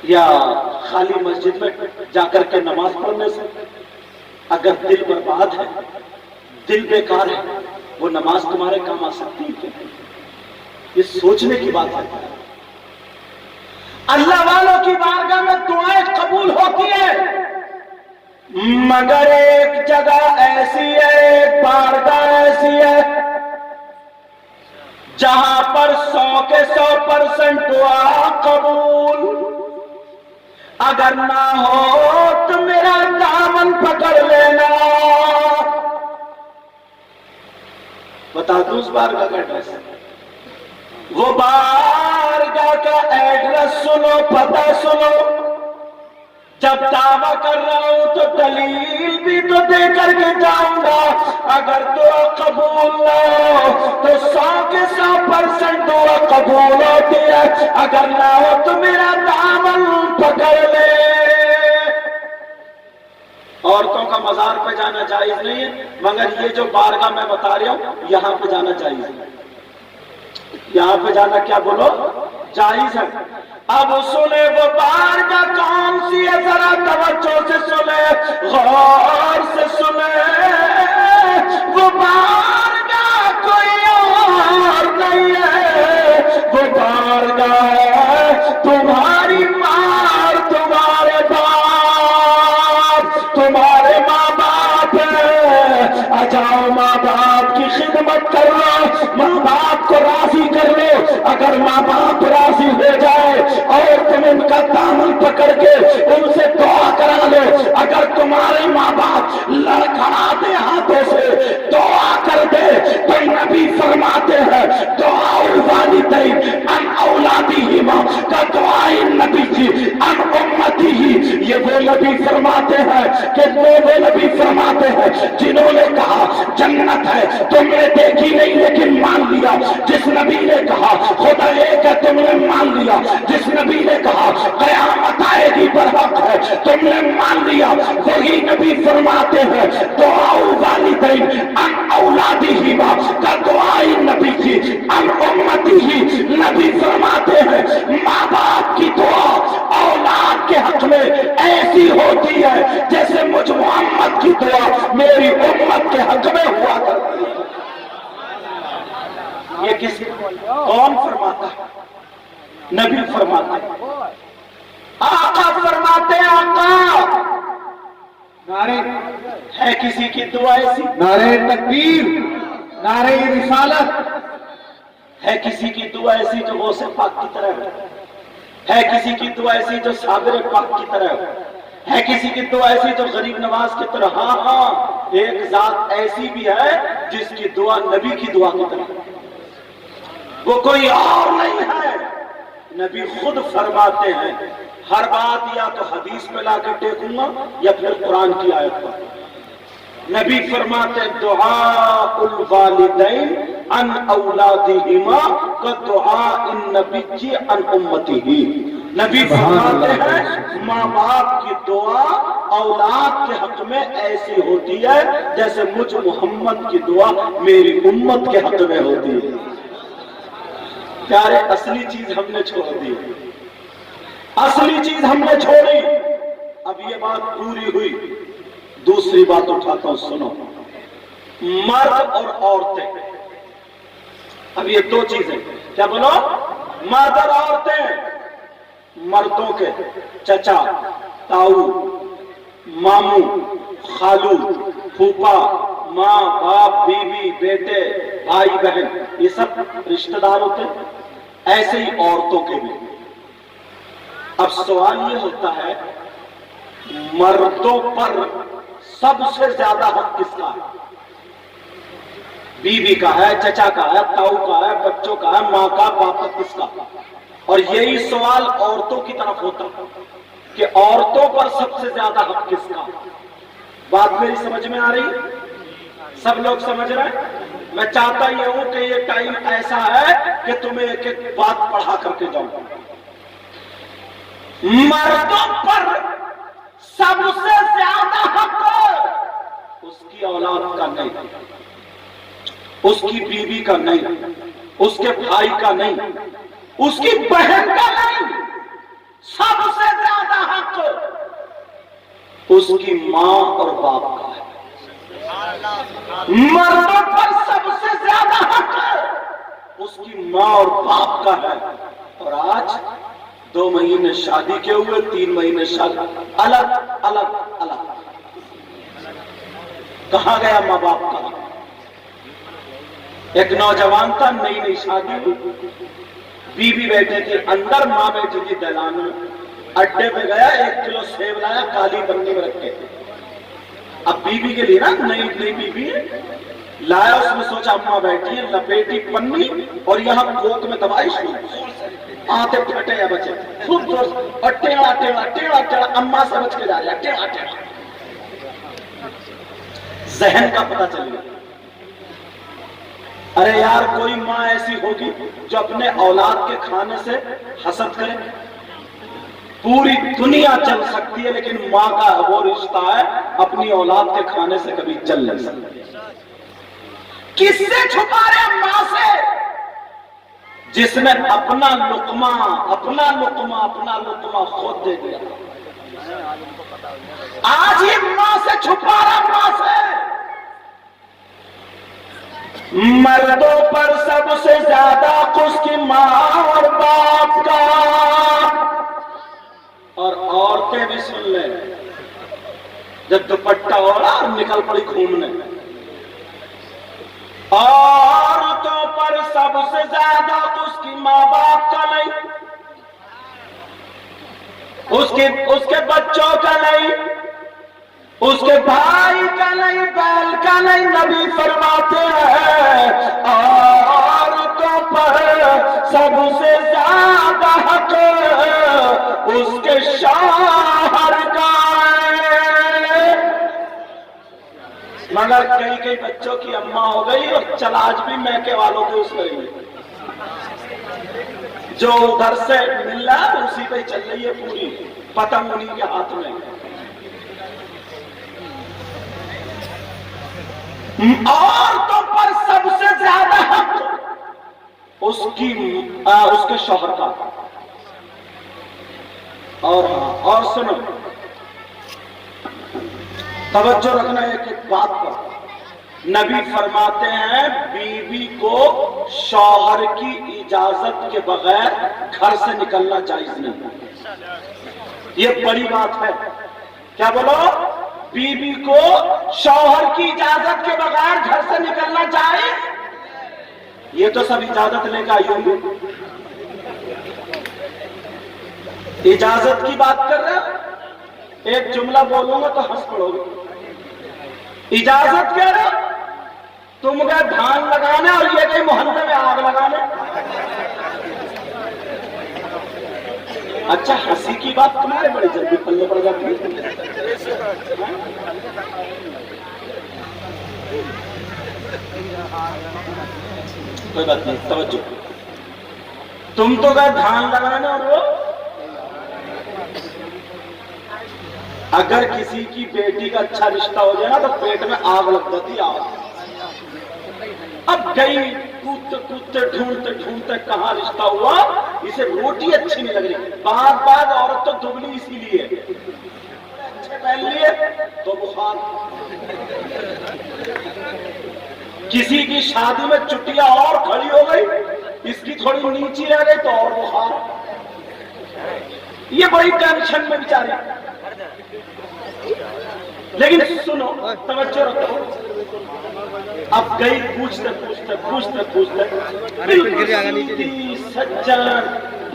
یا خالی مسجد میں جا کر کے نماز پڑھنے سے اگر دل برباد ہے، دل بیکار ہے، وہ نماز تمہارے کام آ سکتی ہے؟ یہ سوچنے کی بات ہے۔ اللہ والوں کی بارگاہ میں دعائیں قبول ہوتی ہیں مگر ایک جگہ ایسی ہے، ایک بارگاہ ایسی ہے جہاں پر 100 کے 100% دعا قبول۔ اگر نہ ہو تو میرا دامن پکڑ لینا۔ بتا دوں اس بارگاہ کا ایڈریس، وہ بارگاہ کا ایڈریس سنو، پتہ سنو، جب دعویٰ کر رہا ہوں تو دلیل بھی تو دے کر کے جاؤں گا. اگر دعا قبول نہ ہو تو 100% دعا قبول ہوتی ہے، اگر نہ ہو تو میرا دامن پکڑ لے. عورتوں کا مزار پہ جانا جائز نہیں ہے، مگر یہ جو بارگاہ میں بتا رہا ہوں یہاں پہ جانا جائز ہے. یہاں پہ جانا کیا بولو جائز ہے. اب سنے وہ بارگاہ کون سی ہے، ذرا توجہ سے سنے، غور سے سنے. وہ بارگاہ کوئی اور نہیں ہے، وہ بارگاہ ہے تمہاری ماں اور تمہارے باپ، تمہارے ماں باپ ہے. آ جاؤ ماں باپ کی خدمت کر لو، ماں باپ کو راضی کر لو. اگر ماں باپ راضی ہو جائے اور تم ان کا دامن پکڑ کے ان سے دعا کرا لو، اگر تمہارے ماں باپ لڑکھڑا دے ہاتھوں سے دعا کر دے تو نبی فرماتے ہیں دعا الوالدین ان اولادہما کا دعائے نبی جی ان امتی ہی. یہ وہ نبی فرماتے ہیں کہ وہ نبی فرماتے ہیں جنہوں نے کہا جنت ہے تم نے دیکھی نہیں لیکن مان لیا. جس نبی نے کہا خدا ایک ہے تم نے مان لیا. جس نبی نے کہا قیامت آئے گی برحق ہے تم نے مان لیا. وہی نبی فرماتے ہیں دعا الوالدین ان اولادہما کا دعائے نبی جی ان امتی ہی. نبی فرماتے ہیں ماں باپ کی دعا اولاد کے حق میں ایسی ہوتی ہے جیسے مجھ محمد کی دعا میری امت کے حق میں ہوا کرتی ہے. یہ کس کون فرماتا ہے؟ نبی فرماتا ہے. آقا فرماتے ہیں آقا نعرے ہے کسی کی دعا ایسی، نعرے تکبیر، نعرے رسالت. ہے کسی کی دعا ایسی جو غوث پاک کی طرح ہے کسی کی دعا ایسی جو صابر پاک کی طرح ہے کسی کی دعا ایسی جو غریب نواز کی طرح. ہاں ایک ذات ایسی بھی ہے جس کی دعا نبی کی دعا کی طرح، وہ کوئی اور نہیں ہے. نبی خود فرماتے ہیں ہر بات یا تو حدیث پہ لا کے ٹیکوں گا یا پھر قرآن کی آیت پر. نبی فرماتے دعاء الوالدین ان اولادہما کا دعاء النبی ان امتہ. نبی فرماتے ہیں ماں باپ کی دعا اولاد کے حق میں ایسی ہوتی ہے جیسے مجھ محمد کی دعا میری امت کے حق میں ہوتی ہے. پیارے اصلی چیز ہم نے چھوڑ دی، اصلی چیز ہم نے چھوڑی. اب یہ بات پوری ہوئی، دوسری بات اٹھاتا ہوں سنو. مرد اور عورتیں، اب یہ دو چیزیں کیا بولو، مرد اور عورتیں. مردوں کے چچا، تاؤ، ماموں، خالو، پھوپھا، ماں، باپ، بیوی، بیٹے، بھائی بہن، یہ سب رشتہ دار ہوتے ہیں. ایسے ہی عورتوں کے بھی. اب سوال یہ ہوتا ہے مردوں پر سب سے زیادہ حق کس کا ہے؟ بیوی کا ہے، چچا کا ہے، تاؤ کا ہے، بچوں کا ہے، ماں کا، باپ کا، کس کا؟ اور یہی سوال عورتوں کی طرف ہوتا کہ عورتوں پر سب سے زیادہ حق کس کا؟ بات میری سمجھ میں آ رہی؟ سب لوگ سمجھ رہے ہیں؟ میں چاہتا یہ ہوں کہ یہ ٹائم ایسا ہے کہ تمہیں ایک ایک بات پڑھا کر کے جاؤں. مردوں پر سب سے زیادہ حق اس کی اولاد کا نہیں، اس کی بیوی کا نہیں، اس کے بھائی کا نہیں، اس کی بہن کا نہیں. سب سے زیادہ حق اس کی ماں اور باپ کا ہے. مردوں پر سب سے زیادہ حق اس کی ماں اور باپ کا ہے. اور آج 2 مہینے شادی کے ہوئے، 3 مہینے شادی، الگ الگ الگ. کہاں گیا ماں باپ کا؟ ایک نوجوان تھا، نئی نئی شادی ہوئی، بیوی بیٹھی تھی اندر، ماں بیٹھی تھی دلان میں. اڈے پہ گیا، 1 کلو سیب لایا، کالی پنی میں رکھے. اب بیوی کے لیے نا نئی نئی بیوی لایا، اس میں سوچا اماں بیٹھی ہے، لپیٹی پنی اور یہاں کوک میں دبائی شروع. آتے پھٹے یا بچے خوب زور سے اور ٹیڑا ٹیڑا ٹیڑا ٹیڑا اماں سے بچ کے جا رہا ٹیڑا ٹیڑا ذہن کا پتہ چل گیا ارے یار کوئی ماں ایسی ہوگی جو اپنے اولاد کے کھانے سے حسد کرے پوری دنیا چل سکتی ہے لیکن ماں کا وہ رشتہ ہے اپنی اولاد کے کھانے سے کبھی چل نہیں سکتی کس سے چھپا رہے ماں سے جس نے اپنا لقمہ خود دے دیا آج یہ ماں سے چھپا رہا ماں سے مردوں پر سب سے زیادہ اس کی ماں اور باپ کا اور عورتیں بھی سن لیں جب دوپٹہ اوڑھا اور نکل پڑی گھومنے عورتوں پر سب سے زیادہ اس کی ماں باپ کا نہیں اس کے بچوں کا نہیں اس کے بھائی کا نہیں بیل کا نہیں نبی فرماتے ہیں عورتوں پر سب سے زیادہ حق اس کے شوہر کا ہے مگر کئی بچوں کی اماں ہو گئی اور چل آج بھی میکے والوں کے اس کریں گے جو ادھر سے مل رہا ہے اسی پہ چل رہی ہے پوری پتنگ انہیں کے ہاتھ میں عورتوں پر سب سے زیادہ حق اس کے شوہر کا اور سنو توجہ رکھنا ہے کہ بات پر نبی فرماتے ہیں بیوی کو شوہر کی اجازت کے بغیر گھر سے نکلنا جائز نہیں یہ بڑی بات ہے کیا بولو بیوی کو شوہر کی اجازت کے بغیر گھر سے نکلنا جائز یہ تو سب اجازت لے کے آئی ہوں گے اجازت کی بات کر رہے ایک جملہ بولوں گا تو ہنس پڑو گے اجازت کہہ رہے تم گئے دھان لگانے اور یہ گئی محلے میں آگ لگانے اچھا ہنسی کی بات تمہارے بڑی جلدی پلے پڑ جاتی ہے کوئی بات نہیں توجہ تم تو گئے دھان لگانے اور وہ اگر کسی کی بیٹی کا اچھا رشتہ ہو جائے نا تو پیٹ میں آگ لگ جاتی آگ اب گئی کودتے ڈھونڈتے کہاں رشتہ ہوا اسے روٹی اچھی نہیں لگ رہی بعد عورت تو دبلی اسی لیے اچھے پہن لیے تو بخار کسی کی شادی میں چٹیاں اور کھڑی ہو گئی اس کی تھوڑی نیچی رہ گئی تو اور بخار یہ بڑی ٹینشن میں بیچاری لیکن سنو توجہ رکھو اب گئی پوچھتے سیدھی سجن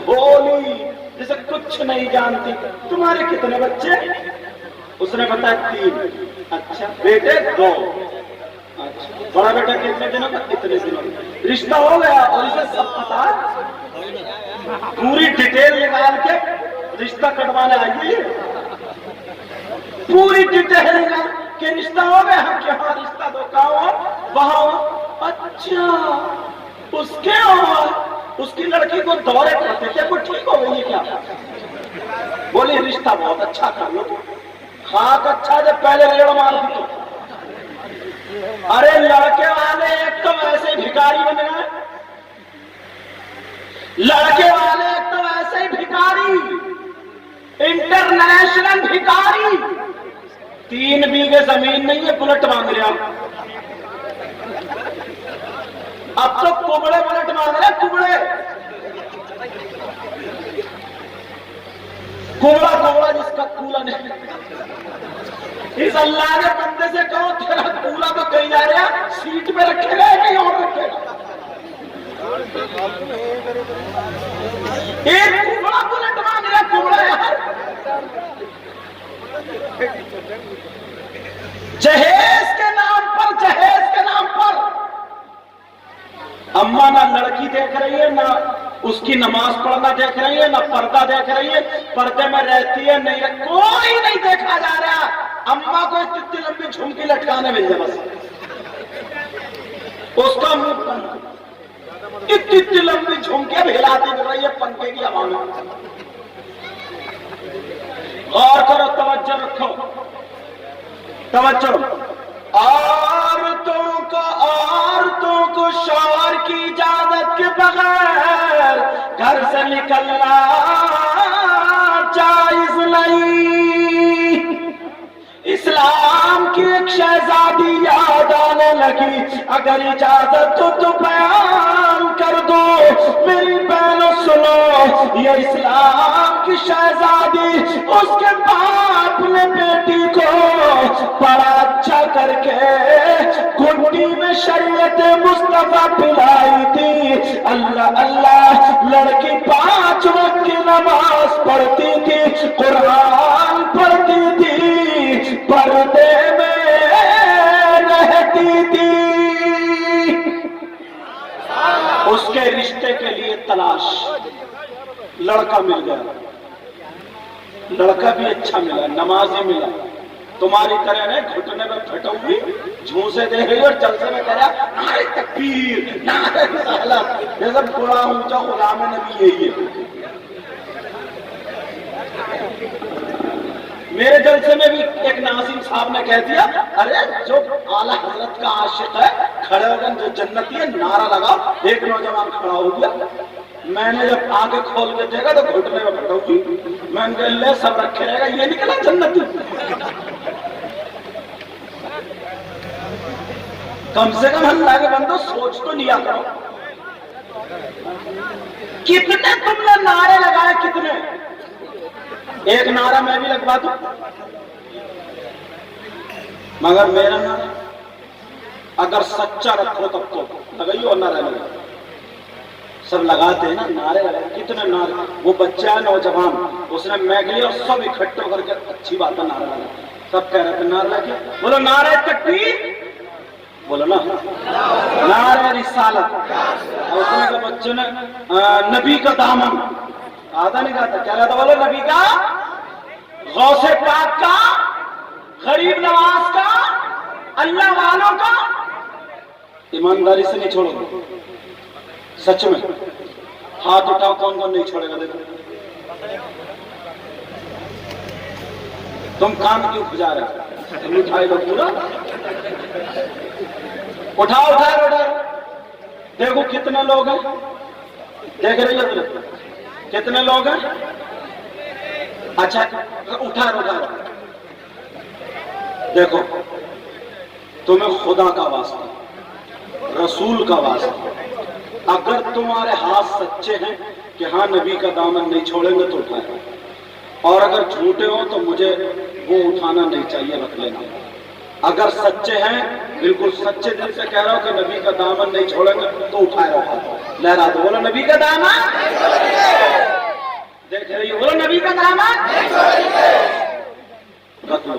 بھولی جیسے کچھ نہیں جانتی تمہارے کتنے بچے اس نے بتایا 3 اچھا بیٹے 2 اچھا بڑا بیٹا کتنے دنوں کا اتنے دنوں رشتہ ہو گیا اور اسے سب پتا پوری ڈیٹیل نکال کے رشتہ کٹوانے آئیے پوری ڈیٹیل کہ رشتہ ہو گیا ہم کہ ہاں رشتہ تو کہاں وہاں اچھا اس کے اور اس کی لڑکی کو دورے کرتے تھے وہ ٹھیک ہو گئی کیا بولی رشتہ بہت اچھا کر لو خاک اچھا جب پہلے ریڑ مار دی تو ارے لڑکے والے ایک تو ایسے بھکاری بن گئے لڑکے والے ایک تو ایسے بھکاری انٹرنیشنل بھکاری 3 بیگھے زمین نہیں ہے بلٹ مانگ رہے اب تو کبڑے بلٹ مانگ رہے کبڑا جس کا کولا نہیں اس اللہ کے بندے سے کہو تیرا کولا تو کہیں جا رہا سیٹ پہ رکھے گا کہیں اور رکھے گا ایک کبڑا بلٹ مانگ رہا کبڑا یار جہیز کے نام پر اماں نہ لڑکی دیکھ رہی ہے نہ اس کی نماز پڑھنا دیکھ رہی ہے، نہ پردہ دیکھ رہی ہے، پردے میں رہتی ہے نہیں، کوئی نہیں دیکھا جا رہا. اماں کو اتنی لمبی جھمکی لٹکانے مل جائے بس، اس کا منہ بند، اتنی لمبی جھمکیاں ہلاتی پھر رہی ہے پنکھے کی ہوا میں. غور کرو، توجہ رکھو، توجہ. عورتوں کو شوہر کی اجازت کے بغیر گھر سے نکلنا جائز نہیں. اسلام کی ایک شہزادی یاد آنے لگی، اگر اجازت تو بیان کر دو. میری بہنوں سنو، یہ اسلام کی شہزادی، اس کے باپ نے بیٹی کو بڑا اچھا کر کے گھٹی میں شریعت مصطفیٰ پلائی تھی. اللہ اللہ، لڑکی 5 وقت کی نماز پڑھتی تھی، قرآن پڑھتی تھی، پردے میں رہتی تھی. اس کے رشتے کے لیے تلاش، لڑکا مل گیا، لڑکا بھی اچھا ملا، نمازی ملا. تمہاری طرح نے گھٹنے میں پھٹو ہوئی جھوسے دے رہی اور جلسے میں کہہ رہا نعرہ تکبیر، نعرہ رسالت. یہ سب بڑا اونچا غلام نبی یہی ہے. میرے جلسے میں بھی ایک ناظم صاحب نے کہہ دیا، ارے جو اعلیٰ حضرت کا عاشق ہے کھڑے ہو گئے، جو جنتی ہے نعرہ لگا. ایک نوجوان کھڑا ہو گیا، میں نے جب آنکھیں کھول کے دیکھا تو گھٹنے میں پھٹو ہوئی. میں نے کہا لے سب رکھے رہے گا، یہ نکلا جنتی. کم سے کم اللہ کے بندو سوچ تو لیا کرو. کتنے تم نے نعرے لگائے، کتنے؟ ایک نعرہ میں بھی لگوا دوں، مگر میرا نعرہ اگر سچا رکھو تب تو لگائیو اور نعرہ لگا. سب لگاتے ہیں نا نعرے لگائے، کتنے نعرے. وہ بچہ ہے نوجوان، اس نے میک لیا اور سب اکٹھے کر کے اچھی بات ہے نعرہ لگا. سب کہہ رہے تھے نعرہ لگا، بولو نعرہ تکبیر، بولو نا نعرہ رسالت. اس نے کہا بچے نے نبی کا دامن آدھا نہیں کہا تھا، کہہ رہا تھا بولو نبی کا، غوث پاک کا، غریب نواز کا، اللہ والوں کا. ایمانداری سے نہیں چھوڑو گے، سچ میں ہاتھ اٹھاؤ، کون کون نہیں چھوڑے گا. دیکھو تم کام کیوں کھجا رہے ہو، تم اٹھائے لو پورا، اٹھاؤ اٹھائے اٹھائے. دیکھو کتنے لوگ ہیں، دیکھ رہی ہے کتنے لوگ ہیں. اچھا اٹھا رہا. دیکھو تمہیں خدا کا واسطہ، رسول کا واسطہ، اگر تمہارے ہاتھ سچے ہیں کہ ہاں نبی کا دامن نہیں چھوڑیں گے تو اٹھائے، اور اگر جھوٹے ہو تو مجھے وہ اٹھانا نہیں چاہیے، رکھ لینا. اگر سچے ہیں، بالکل سچے دل سے کہہ رہا ہو کہ نبی کا دامن نہیں چھوڑیں گے تو اٹھائے رہو، لہرا دو، بولو نبی کا دامن. دیکھ رہی ہو، بولو نبی کا دامن رکھ لو.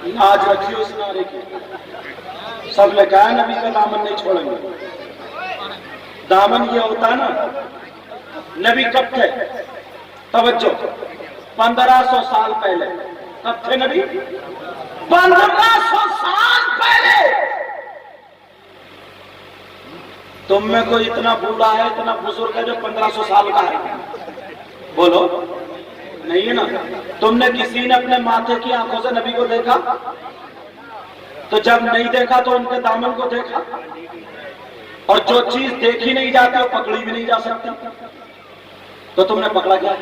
لاج رکھیو اس نعرے کی. سب نے کہا نبی کا دامن نہیں چھوڑیں گے. دامن یہ ہوتا ہے نا، نبی کب تھے؟ توجہ، 1500 سال پہلے. کب تھے نبی؟ 1500 سال پہلے. تم میں کوئی اتنا بوڑھا ہے، اتنا بزرگ ہے جو 1500 سال کا ہے؟ بولو نہیں ہے نا. تم نے کسی نے اپنے ماتھے کی آنکھوں سے نبی کو دیکھا؟ تو جب نہیں دیکھا تو ان کے دامن کو دیکھا. اور جو چیز دیکھی نہیں جاتی وہ پکڑی بھی نہیں جا سکتی، تو تم نے پکڑا کیا؟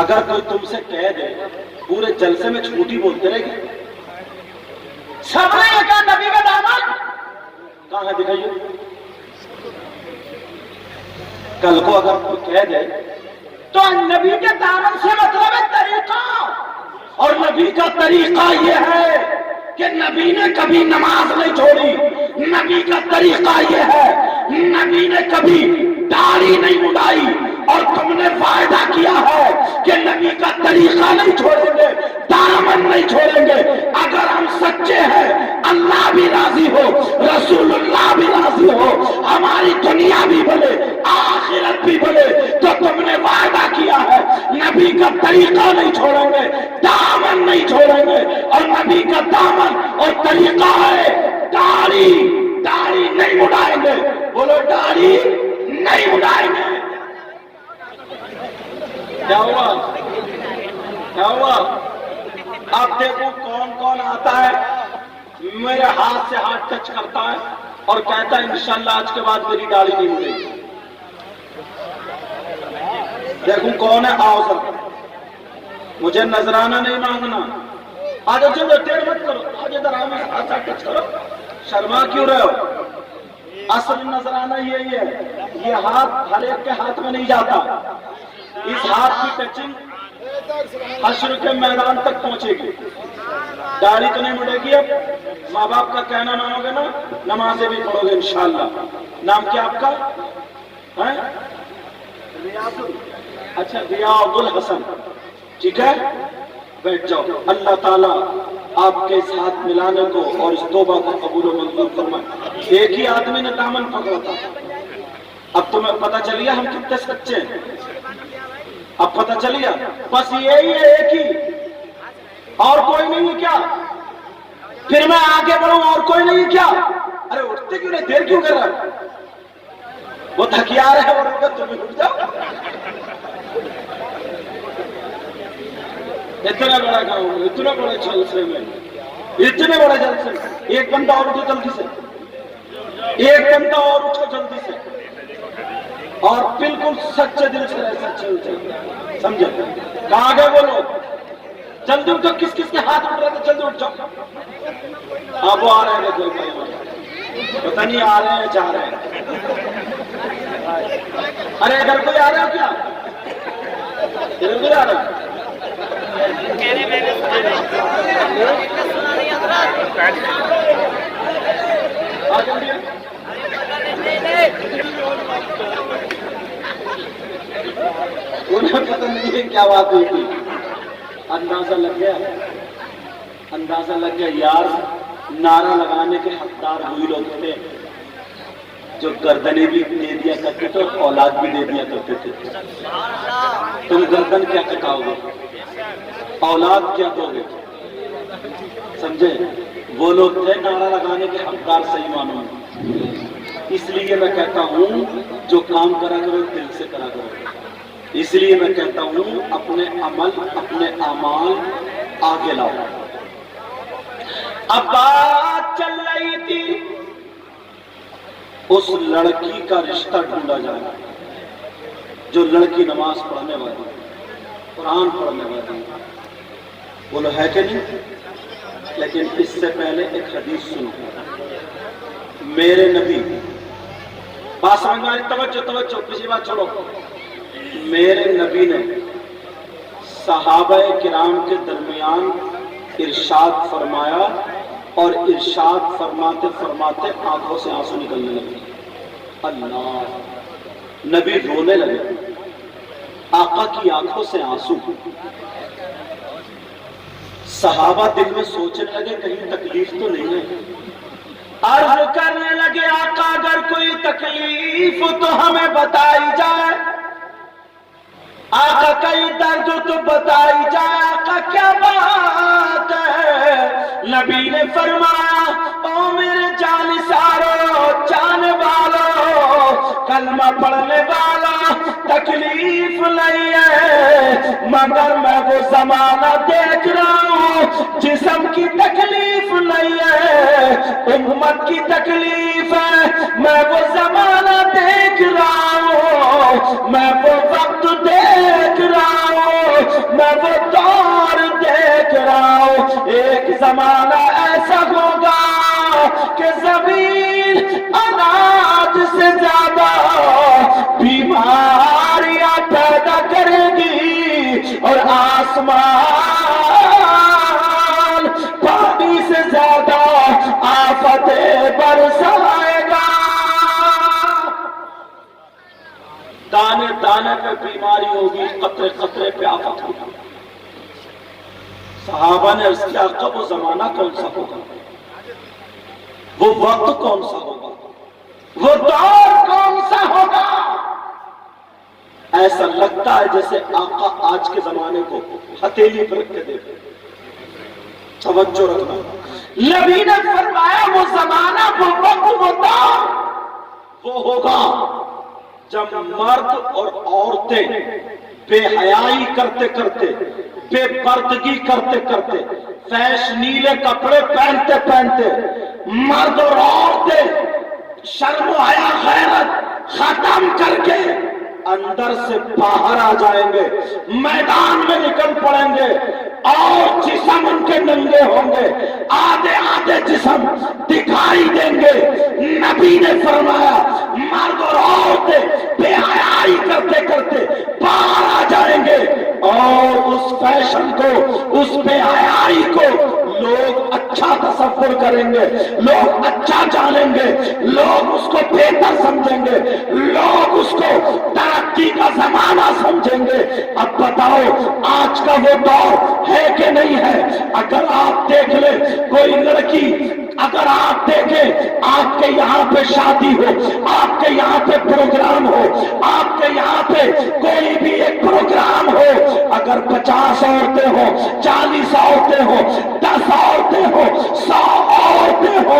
اگر کوئی تم سے کہہ دے پورے جلسے میں جھوٹی بولتے رہے گی. سب نے کہا نبی کا دامن کہاں ہے، دکھائیے. کل کو اگر کوئی کہہ دے تو نبی کے دامن سے مطلب ہے طریقہ، اور نبی کا طریقہ یہ ہے کہ نبی نے کبھی نماز نہیں چھوڑی. نبی کا طریقہ یہ ہے، نبی نے کبھی داڑھی نہیں مڈائی. اور تم نے وعدہ کیا ہے کہ نبی کا طریقہ نہیں چھوڑیں گے، دامن نہیں چھوڑیں گے۔ اگر ہم سچے ہیں، اللہ بھی راضی ہو، رسول اللہ بھی راضی ہو، ہماری دنیا بھی بنے، آخرت بھی بنے، تو تم نے وعدہ کیا ہے نبی کا طریقہ نہیں چھوڑیں گے، دامن نہیں چھوڑیں گے۔ اور نبی کا دامن اور طریقہ ہے داڑھی، داڑھی نہیں اڑائیں گے۔ بولو داڑھی نہیں اڑائیں گے۔ کیا ہوا؟ کیا ہوا؟ اب دیکھو کون کون آتا ہے، میرے ہاتھ سے ہاتھ ٹچ کرتا ہے اور کہتا ہے انشاءاللہ آج کے بعد میری داڑھی نہیں اڑے گی۔ دیکھو کون ہے، آؤ سر، مجھے نذرانہ نہیں مانگنا۔ آج چلو ٹیڑھ مت کرو، آج ادھر آؤ، ہاتھ سے ٹچ کرو، شرما کیوں رہے ہو؟ اصل نذرانہ یہی ہے، یہ ہاتھ ہر ایک کے ہاتھ میں نہیں جاتا، اس ہاتھ کی ٹچنگ حشر کے میدان تک پہنچے گی۔ داڑھی تو نہیں مڑے گی، اب ماں باپ کا کہنا مانو گے نا، نمازیں بھی پڑھو گے انشاءاللہ۔ نام کیا آپ کا ہے؟ اچھا ریاض الحسن، ٹھیک ہے، بیٹھ جاؤ۔ اللہ تعالیٰ آپ کے ساتھ ملانے کو اور اس توبہ کو قبول و منظور فرمائے۔ ایک ہی آدمی نے دامن پکڑا تھا، اب تمہیں پتہ چلیا ہم کتنے سچے ہیں، اب پتہ چلیا، بس یہی ہے، ایک ہی، اور کوئی نہیں ہے کیا؟ پھر میں آگے بڑھوں، اور کوئی نہیں ہے کیا؟ ارے اٹھتے کیوں نہیں، دیر کیوں کر رہا ہے؟ وہ تھکیا رہے اور تم بھی اٹھ جاؤ۔ اتنا بڑا گاؤں، اتنا بڑے جلسے میں، اتنے بڑے جلسے میں ایک بندہ اور اٹھو جلدی سے، ایک بندہ اور اٹھو جلدی سے، اور بالکل سچے دل سے رہے، سچے دل سے، سمجھے؟ کہاں گئے وہ لوگ؟ جلدی اٹھو، کس کس کے ہاتھ اٹھ رہے تھے؟ جلدی اٹھ جاؤ۔ اب وہ آ رہے ہیں، کوئی پتہ نہیں آ رہے ہیں جا رہے ہیں۔ ارے ادھر کوئی آ رہا ہے کیا؟ ادھر کوئی آ رہا ہے؟ انہیں پتہ نہیں ہے کیا بات ہوئی تھی، اندازہ لگ گیا، اندازہ لگ گیا۔ یار نعرہ لگانے کے حقدار وہی لوگ تھے جو گردنیں بھی دے دیا کرتے تھے اور اولاد بھی دے دیا کرتے تھے۔ تم گردن کیا کٹاؤ گے، اولاد کیا دو گے؟ سمجھے؟ وہ لوگ تھے نعرہ لگانے کے حقدار صحیح معنوں میں۔ اس لیے میں کہتا ہوں جو کام کرا کرو دل سے کرا کرو۔ اس لیے میں کہتا ہوں اپنے عمل، اپنے اعمال آگے لاؤ۔ اب بات چل رہی تھی اس لڑکی کا رشتہ ڈھونڈا جائے جو لڑکی نماز پڑھنے والی، قرآن پڑھنے والی، بولو ہے کہ نہیں؟ لیکن اس سے پہلے ایک حدیث سنو۔ میرے نبی، بات سمجھ میں آئی؟ توجہ، کسی بات چھوڑو۔ میرے نبی نے صحابہ کرام کے درمیان ارشاد فرمایا، اور ارشاد فرماتے فرماتے آنکھوں سے آنسو نکلنے لگے۔ اللہ، نبی رونے لگے، آقا کی آنکھوں سے آنسو۔ صحابہ دل میں سوچنے لگے کہیں تکلیف تو نہیں ہے۔ عرض کرنے لگے آقا اگر کوئی تکلیف تو ہمیں بتائی جائے، آقا کئی درد تو بتائی جائے، آقا کیا بات ہے؟ نبی نے فرمایا او میرے جانسارو، جانے والو، کلمہ پڑھنے والا، تکلیف نہیں ہے مگر میں وہ زمانہ دیکھ رہا ہوں جسم کی تکلیف نہیں ہے، امت کی تکلیف ہے۔ میں وہ زمانہ دیکھ رہا ہوں، میں وہ وقت دیکھ رہا ہوں، میں وہ دور دیکھ رہا ہوں۔ ایک زمانہ ایسا ہوگا کہ زمین اناج سے زیادہ بیماریاں پیدا کرے گی، اور آسمان پانی سے زیادہ آفتیں برسائے گا۔ دانے دانے پہ بیماری ہوگی، قطرے قطرے پہ آفت ہوگی۔ صحابہ نے اس کیا کہ وہ زمانہ کون سا ہوگا، وہ وقت کون سا ہوگا، وہ دور کون سا ہوگا؟ ایسا لگتا ہے جیسے آقا آج کے زمانے کو ہتھیلی پر رکھ کے دیکھے۔ توجہ رکھنا، نبی نے فرمایا وہ زمانہ، وہ وقت، وہ دور وہ ہوگا جب مرد اور عورتیں بے حیائی کرتے کرتے، بے پردگی کرتے کرتے، فیشنیلے کپڑے پہنتے پہنتے، مرد اور عورتیں شرم و حیا غیرت ختم کر کے اندر سے باہر آ جائیں گے، میدان میں نکل پڑیں گے، اور جسم ان کے ننگے ہوں گے، آدھے آدھے جسم دکھائی دیں گے۔ نبی نے فرمایا مرد اور عورتیں بے حیائی کرتے کرتے باہر آ جائیں گے، اور اس فیشن کو، اس بے حیائی کو لوگ اچھا تصور کریں گے، لوگ اچھا جانیں گے، لوگ اس کو بہتر سمجھیں گے، لوگ اس کو ترقی کا زمانہ سمجھیں گے۔ اب بتاؤ آج کا وہ دور ہے کہ نہیں ہے؟ اگر آپ دیکھ لیں کوئی لڑکی، اگر آپ دیکھیں آپ کے یہاں پہ شادی ہو، آپ کے یہاں پہ پروگرام ہو، آپ کے یہاں پہ کوئی بھی ایک پروگرام ہو، اگر 50 عورتیں ہو، 40 عورتیں ہو، 10 عورتیں ہو، 100 عورتیں ہو،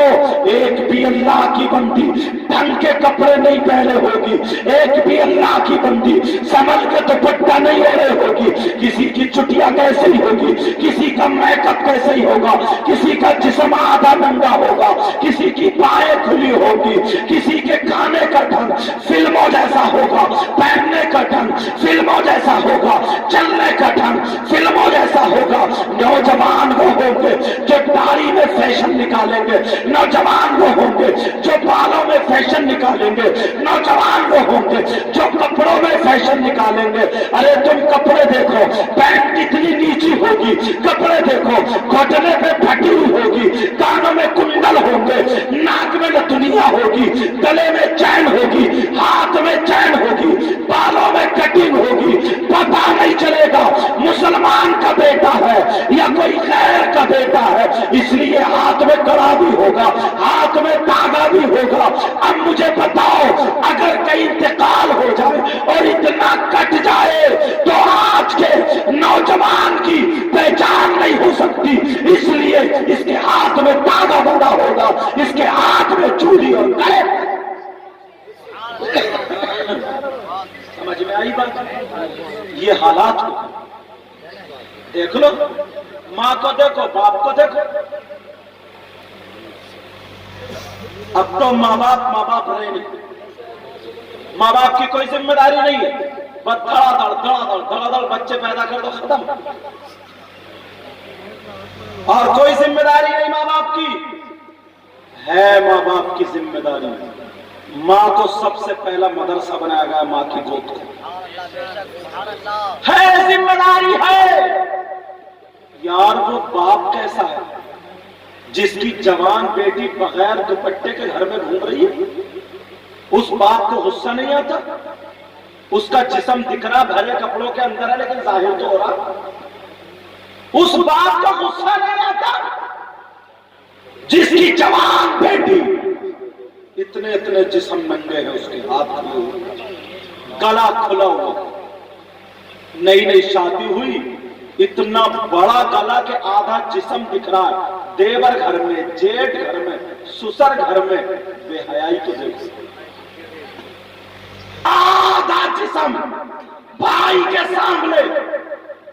ایک بھی اللہ کی بندی ڈھنگ کے کپڑے نہیں پہنے ہوگی، ایک بھی اللہ کی بندی سنبھل کے دوپٹہ نہیں اوڑھے ہوگی، کسی کی چٹیا کیسے ہی ہوگی، کسی کا میک اپ کیسے ہی ہوگا، کسی کا جسم آدھا ننگا ہوگا، کسی کی بائیں کھلی ہوگی، کسی کے کھانے کا ڈھنگ فلموں جیسا ہوگا، پہننے کا ڈھنگ فلموں جیسا ہوگا، چلنے کا ڈھنگ فلموں جیسا ہوگا۔ نوجوان وہ ہوں گے جو داڑھی میں فیشن نکالیں گے، نوجوان وہ ہوں گے جو بالوں میں فیشن نکالیں گے، نوجوان وہ ہوں گے جو کپڑوں میں فیشن نکالیں گے۔ ارے تم کپڑے دیکھو، پینٹ کتنی نیچی ہوگی، کپڑے دیکھو گھٹنے پہ پھٹی ہوئی ہوگی، کانوں میں کنڈل ہوں گے، ناک میں نتنیا ہوگی، گلے میں چین ہوگی، ہاتھ میں چین ہوگی، بالوں میں کٹنگ ہوگی، پتہ نہیں چلے گا مسلمان کا بیٹا ہے یا کوئی غیر کا بیٹا ہے۔ اس لیے ہاتھ میں کڑا بھی ہوگا، ہاتھ میں دھاگا بھی ہوگا۔ اب مجھے بتاؤ اگر کہیں انتقال ہو جائے اور اتنا کٹ جائے تو آج کے نوجوان کی پہچان نہیں ہو سکتی، اس لیے اس کے ہاتھ میں دھاگا بندھا ہوگا، اس کے ہاتھ میں چوڑی اور گلے۔ سمجھ میں آئی بات؟ یہ حالات کو دیکھ لو، ماں کو دیکھو، باپ کو دیکھو۔ اب تو ماں باپ رہے نہیں، ماں باپ کی کوئی ذمہ داری نہیں ہے، بس دھڑا دھڑ بچے پیدا کر دو، ختم۔ اور کوئی ذمہ داری نہیں ماں باپ کی ہے۔ ماں باپ کی ذمہ داری، ماں کو سب سے پہلا مدرسہ بنایا گیا، ماں کی گود کو ہے، ذمہ داری ہے۔ یار وہ باپ کیسا ہے جس کی جوان بیٹی بغیر دوپٹے کے گھر میں گھوم رہی ہے؟ اس باپ کو غصہ نہیں آتا؟ اس کا جسم دکھ رہا بھرے کپڑوں کے اندر ہے لیکن ظاہر تو ہو رہا، اس باپ کو غصہ نہیں آتا جس کی جوان بیٹی اتنے جسم ننگے ہیں، اس کے ہاتھ کھلے ہوئے، گلا کھلا ہوا، نئی شادی ہوئی، اتنا بڑا گلا کہ آدھا جسم دکھ رہا ہے، دیور گھر میں، جیٹ گھر میں، سسر گھر میں، بے حیائی تو دیکھو، آدھا جسم بھائی کے سامنے،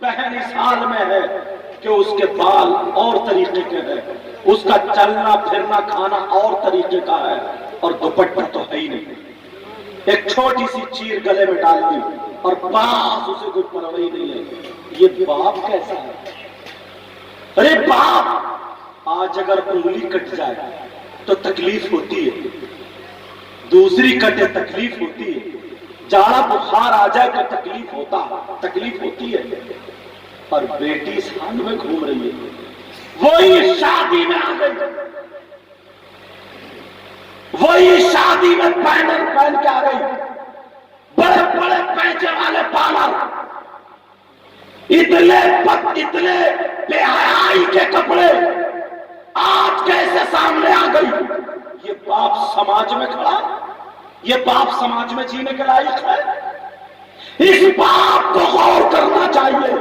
بہن اس حال میں ہے کہ اس کے بال اور طریقے کے ہیں، اس کا چلنا پھرنا کھانا اور طریقے کا ہے، اور دوپٹہ تو ہے ہی نہیں، ایک چھوٹی سی چیر گلے میں ڈال دی اور باس اسے کوئی پرواہ نہیں ہے۔ یہ باپ کیسا ہے؟ ارے باپ آج اگر انگلی کٹ جائے تو تکلیف ہوتی ہے، دوسری کٹے تکلیف ہوتی ہے، جاڑا بخار آ جائے تو تکلیف ہوتی ہے، اور بیٹی اس حال میں گھوم رہی ہے، وہی شادی میں آ گئی، وہی شادی میں پہن کے آ گئی، بڑے بڑے اتنے بے حیائی کے کپڑے آج کیسے سامنے آ گئی؟ یہ باپ سماج میں کھڑا، یہ باپ سماج میں جینے کے لائق ہے؟ اس باپ کو غور کرنا چاہیے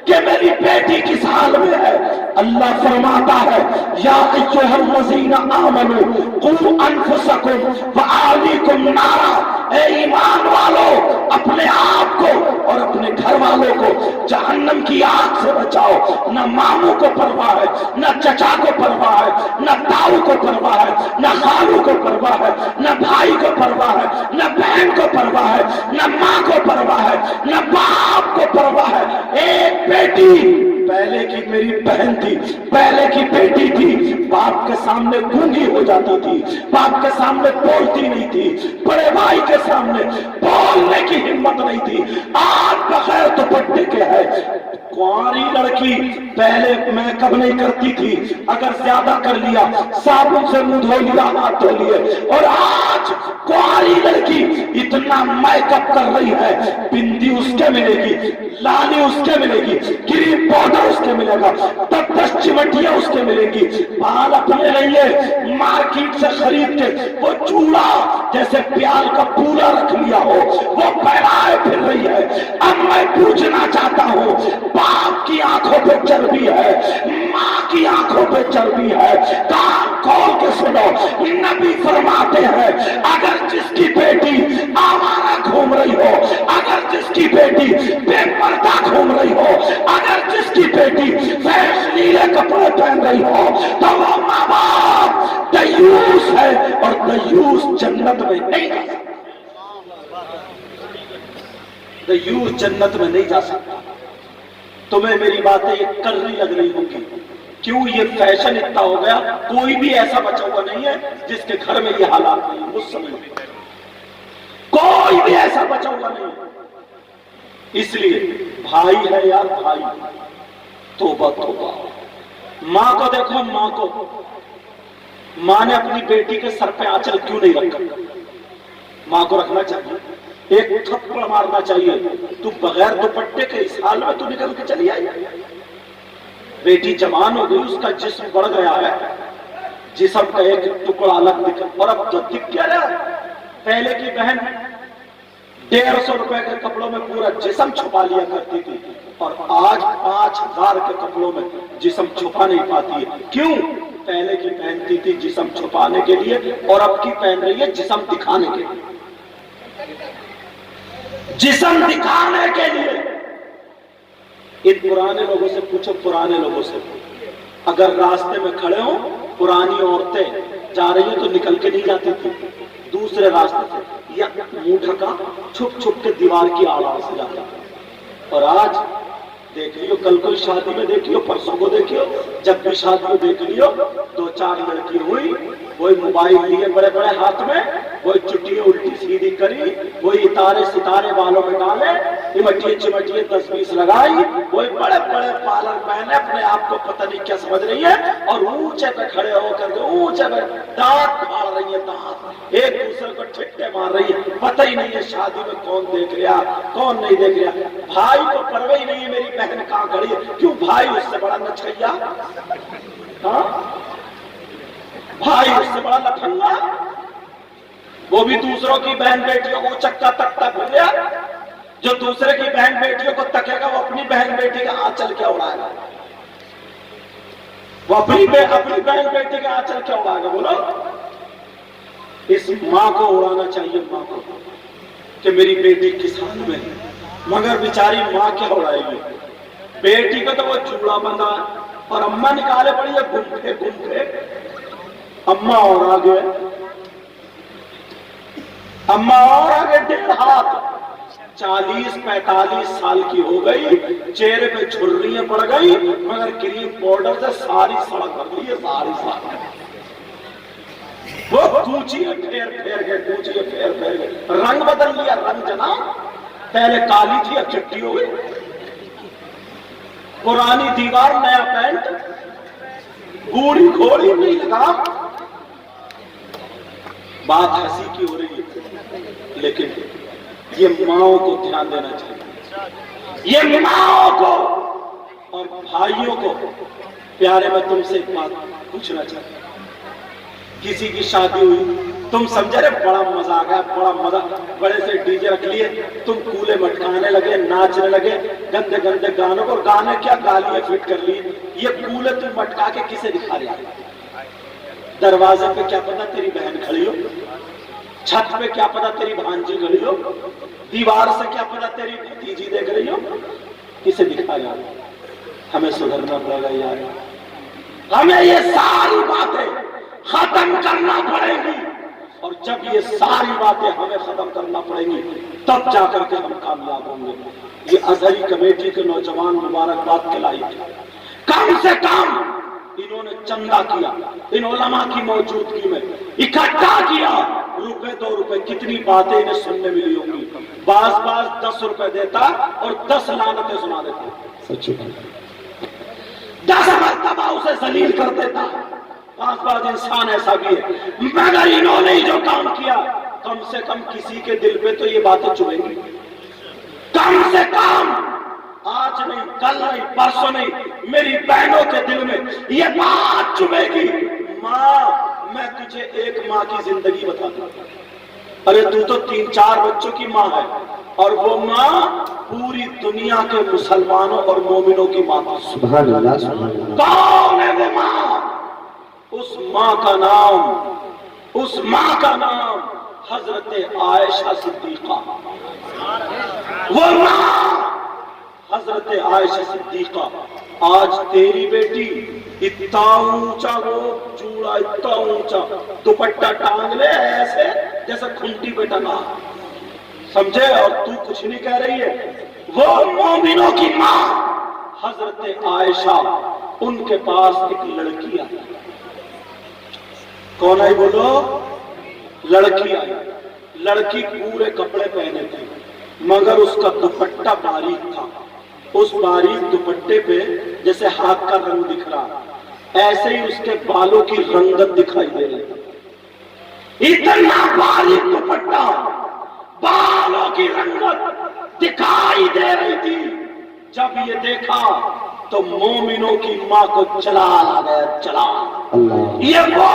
کہ میری بیٹی کس حال میں ہے۔ اللہ فرماتا ہے یا ایھا الذین آمنوا قوا انفسکم واہلیکم نارا، اے ایمان والو اپنے آپ کو اور اپنے گھر والوں کو جہنم کی آگ سے بچاؤ۔ نہ ماموں کو پرواہ ہے، نہ چچا کو پرواہ ہے، نہ تاؤ کو پرواہ ہے، نہ خالو کو پرواہ ہے، نہ بھائی کو پرواہ ہے، نہ بہن کو پرواہ ہے، نہ ماں کو پرواہ ہے، نہ باپ کو پرواہ ہے۔ ایک بیٹی پہلے کی میری بہن تھی، پہلے کی بیٹی تھی، باپ کے سامنے گونگی ہو جاتی تھی، باپ کے سامنے بولتی نہیں تھی، بڑے بھائی کے سامنے بولنے کی ہمت نہیں تھی، آج بغیر دوپٹے کے ہے۔ کنواری لڑکی پہلے میک اپ نہیں کرتی تھی، اگر زیادہ کر لیا صابن سے منہ دھو لیا، ہاتھ دھو لیے، اور آج کنواری لڑکی اتنا میک اپ کر رہی ہے، بندی اس کے ملے گی، لالی اس کے ملے گی، کریم پاؤڈر اس کے ملے گا، 10 چمٹیاں اس کے ملے گی، بال اپنے لیے مارکیٹ سے خرید کے وہ چوڑا جیسے پیال کا پورا رکھ لیا ہو وہ پھیلائے پھر رہی ہے۔ اب میں پوچھنا چاہتا ہوں، باپ کی آنکھوں پہ چربی ہے، ماں کی آنکھوں پہ چربی ہے، کان کھول کے سنو، نبی فرماتے ہیں اگر جس کی بیٹی آوارہ گھوم رہی ہو، اگر جس کی بیٹی بے پردہ گھوم رہی ہو، اگر جس کی بیٹی فیش نیلے کپڑے پہن رہی ہو، تو وہ ماں باپ دیوس ہے، اور دیوس جنت میں نہیں جا سکتا، دیوس جنت میں نہیں جا سکتا۔ تمہیں میری باتیں یہ کرنی لگ رہی ہوں گی، کیوں یہ فیشن اتنا ہو گیا؟ کوئی بھی ایسا بچا ہوا نہیں ہے جس کے گھر میں یہ حالات نہیں، مجھ سمجھ میں کوئی بھی ایسا بچا ہوا نہیں۔ اس لیے بھائی ہے یار، بھائی توبہ توبہ۔ ماں کو دیکھو، ماں کو، ماں نے اپنی بیٹی کے سر پہ آنچل کیوں نہیں رکھا؟ ماں کو رکھنا چاہیے، ایک تھپڑ مارنا چاہیے، تو بغیر دوپٹے کے اس حال میں تو نکل کے چلی آئی۔ بیٹی جوان ہو گئی، اس کا جسم بڑھ گیا ہے، جسم کا ایک ٹکڑا الگ دکھا، اور اب تو دکھ کیا رہا؟ پہلے کی بہن 150 روپے کے کپڑوں میں پورا جسم چھپا لیا کرتی تھی، اور آج 5000 کے کپڑوں میں جسم چھپا نہیں پاتی ہے۔ کیوں؟ پہلے کی پہنتی تھی جسم چھپانے کے لیے، اور اب کی پہن رہی ہے جسم دکھانے کے لیے، جسم دکھانے کے لیے۔ ان پرانے لوگوں سے پوچھو، پرانے لوگوں سے، اگر راستے میں کھڑے ہوں، پرانی عورتیں جا رہی ہیں تو نکل کے نہیں جاتی تھی دوسرے راستے سے، یا منہ ڈھکا چھپ چھپ کے دیوار کی آڑ سے جاتا تھا۔ اور آج دیکھ لیو، کل کوئی شادی میں دیکھیو، پرسوں کو دیکھیو، جب بھی شادی میں دیکھ لیو، 2-4 لڑکی ہوئی، وہی موبائل لیے بڑے بڑے ہاتھ میں، وہی چٹیاں الٹی سیدھی کری، وہی ستارے ستارے بالوں میں ڈالے، چمٹیے چمٹیے 10-20 لگائی، وہی بڑے بڑے پارلر پہنے، اپنے آپ کو پتہ نہیں کیا سمجھ رہی ہے، اور اونچے پہ کھڑے ہو کر کے اونچے پہ دانت پھاڑ رہی ہے، دانت ایک دوسرے کو ٹھٹے مار رہی ہے، پتہ ہی نہیں ہے شادی میں کون دیکھ رہا کون نہیں دیکھ رہا۔ بھائی کو پرواہ ہی نہیں ہے میری بہن کہاں کھڑی ہے، کیوں؟ بھائی اس سے بڑا نچھیا، ہاں بھائی اس سے بڑا لفنگا، وہ بھی دوسروں کی بہن بیٹیوں کو چکا تکتا پھر گیا، جو دوسرے کی بہن بیٹیوں کو تکے گا وہ اپنی بہن بیٹی کا آنچل کیا اڑائے گا؟ وہ اپنی بہن بیٹی کا آنچل کیا اڑائے گا؟ بولو۔ اس ماں کو اڑانا چاہیے، ماں کو، کہ میری بیٹی کس حال میں ہے، مگر بیچاری ماں کیا اڑائے گی؟ بیٹی کو تو وہ چوڑا بندھا، اور اماں نکالے پڑی ہے گھومتے گھومتے، اماں اور آگے، اماں اور آگے 1.5 ہاتھ، 40-45 سال کی ہو گئی، چہرے پہ جھریاں پڑ گئی، مگر کریم پاؤڈر سے ساری سڑک کر لی ہے، ساری سڑک وہ کوچیاں پھیر پھیر گئے، کوچیاں پھیر پھیر گئے، رنگ بدل لیا، رنگ جناب، پہلے کالی تھی اب چٹی ہو گئی، پرانی دیوار نیا پینٹ، گوڑی گھوڑی نہیں لگا۔ بات ہنسی کی ہو رہی ہے، لیکن یہ ماؤں کو دھیان دینا چاہیے، یہ ماں کو اور بھائیوں کو پیارے، میں تم سے ایک بات پوچھنا چاہتا ہوں. کسی کی شادی ہوئی، تم سمجھے رہے بڑا مزہ آ گیا، بڑا مزہ، بڑے سے ڈی جے رکھ لیے، تم کولے مٹکانے لگے، ناچنے لگے گندے گندے گانوں کو، اور گانے کیا گالیاں فٹ کر لی. یہ کولے تم مٹکا کے کسے دکھا رہے؟ دروازے پہ کیا پتا تیری بہن کھڑی ہو، چھت پہ کیا پتا تیری بھانجی کھڑی ہو، دیوار سے کیا پتا تیری بھتیجی دیکھ رہی ہو، کسے دکھا یار؟ ہمیں سدھرنا پڑے گا یار، ہمیں یہ ساری باتیں ختم کرنا پڑے گی، اور جب یہ ساری باتیں ہمیں ختم کرنا پڑیں گی تب جا کر کے ہم کامیاب ہوں گے. یہ ازہری کمیٹی کے نوجوان مبارکباد کے لائق ہیں. کم سے کم انہوں نے چندہ کیا، ان علماء کی موجودگی میں اکٹھا کیا، روپے 2 روپے، کتنی باتیں انہیں سننے ملی ہوں گی. بعض 10 روپے دیتا اور 10 لعنتیں سنا دیتا، 10 مرتبہ اسے ذلیل کر دیتا. بعض انسان ایسا بھی ہے، مگر انہوں نے جو کام کیا، کم سے کم کسی کے دل پہ تو یہ باتیں چبھیں گی. کم سے کم آج نہیں، کل نہیں، پرسوں نہیں، میری بہنوں کے دل میں یہ بات چبھے گی. ماں، میں تجھے ایک ماں کی زندگی بتا دوں، ارے تو 3-4 بچوں کی ماں ہے، اور وہ ماں پوری دنیا کے مسلمانوں اور مومنوں کی ماں تھی. سبحان اللہ سبحان اللہ. کون ہے وہ ماں؟ اس ماں کا نام حضرت عائشہ صدیقہ. وہ ماں حضرت عائشہ صدیقہ. آج تیری بیٹی اتنا اونچا، وہ چوڑا اتنا اونچا دوپٹہ ٹانگ لے ایسے جیسے کھنٹی پہ ٹنگا، سمجھے، اور تو کچھ نہیں کہہ رہی ہے. وہ مومنوں کی ماں حضرت عائشہ، ان کے پاس ایک لڑکی آئی. کون آئی بولو؟ لڑکی آئی. لڑکی پورے کپڑے پہنے تھے مگر اس کا دوپٹہ باریک تھا. اس باریک دوپٹے پہ جیسے ہاتھ کا رنگ دکھ رہا، ایسے ہی اس کے بالوں کی رنگت دکھائی دے رہی تھی. اتنا باریک دوپٹہ، بالوں کی رنگت دکھائی دے رہی تھی. جب یہ دیکھا تو مومنوں کی ماں کو چلا آ گیا. چلا، یہ وہ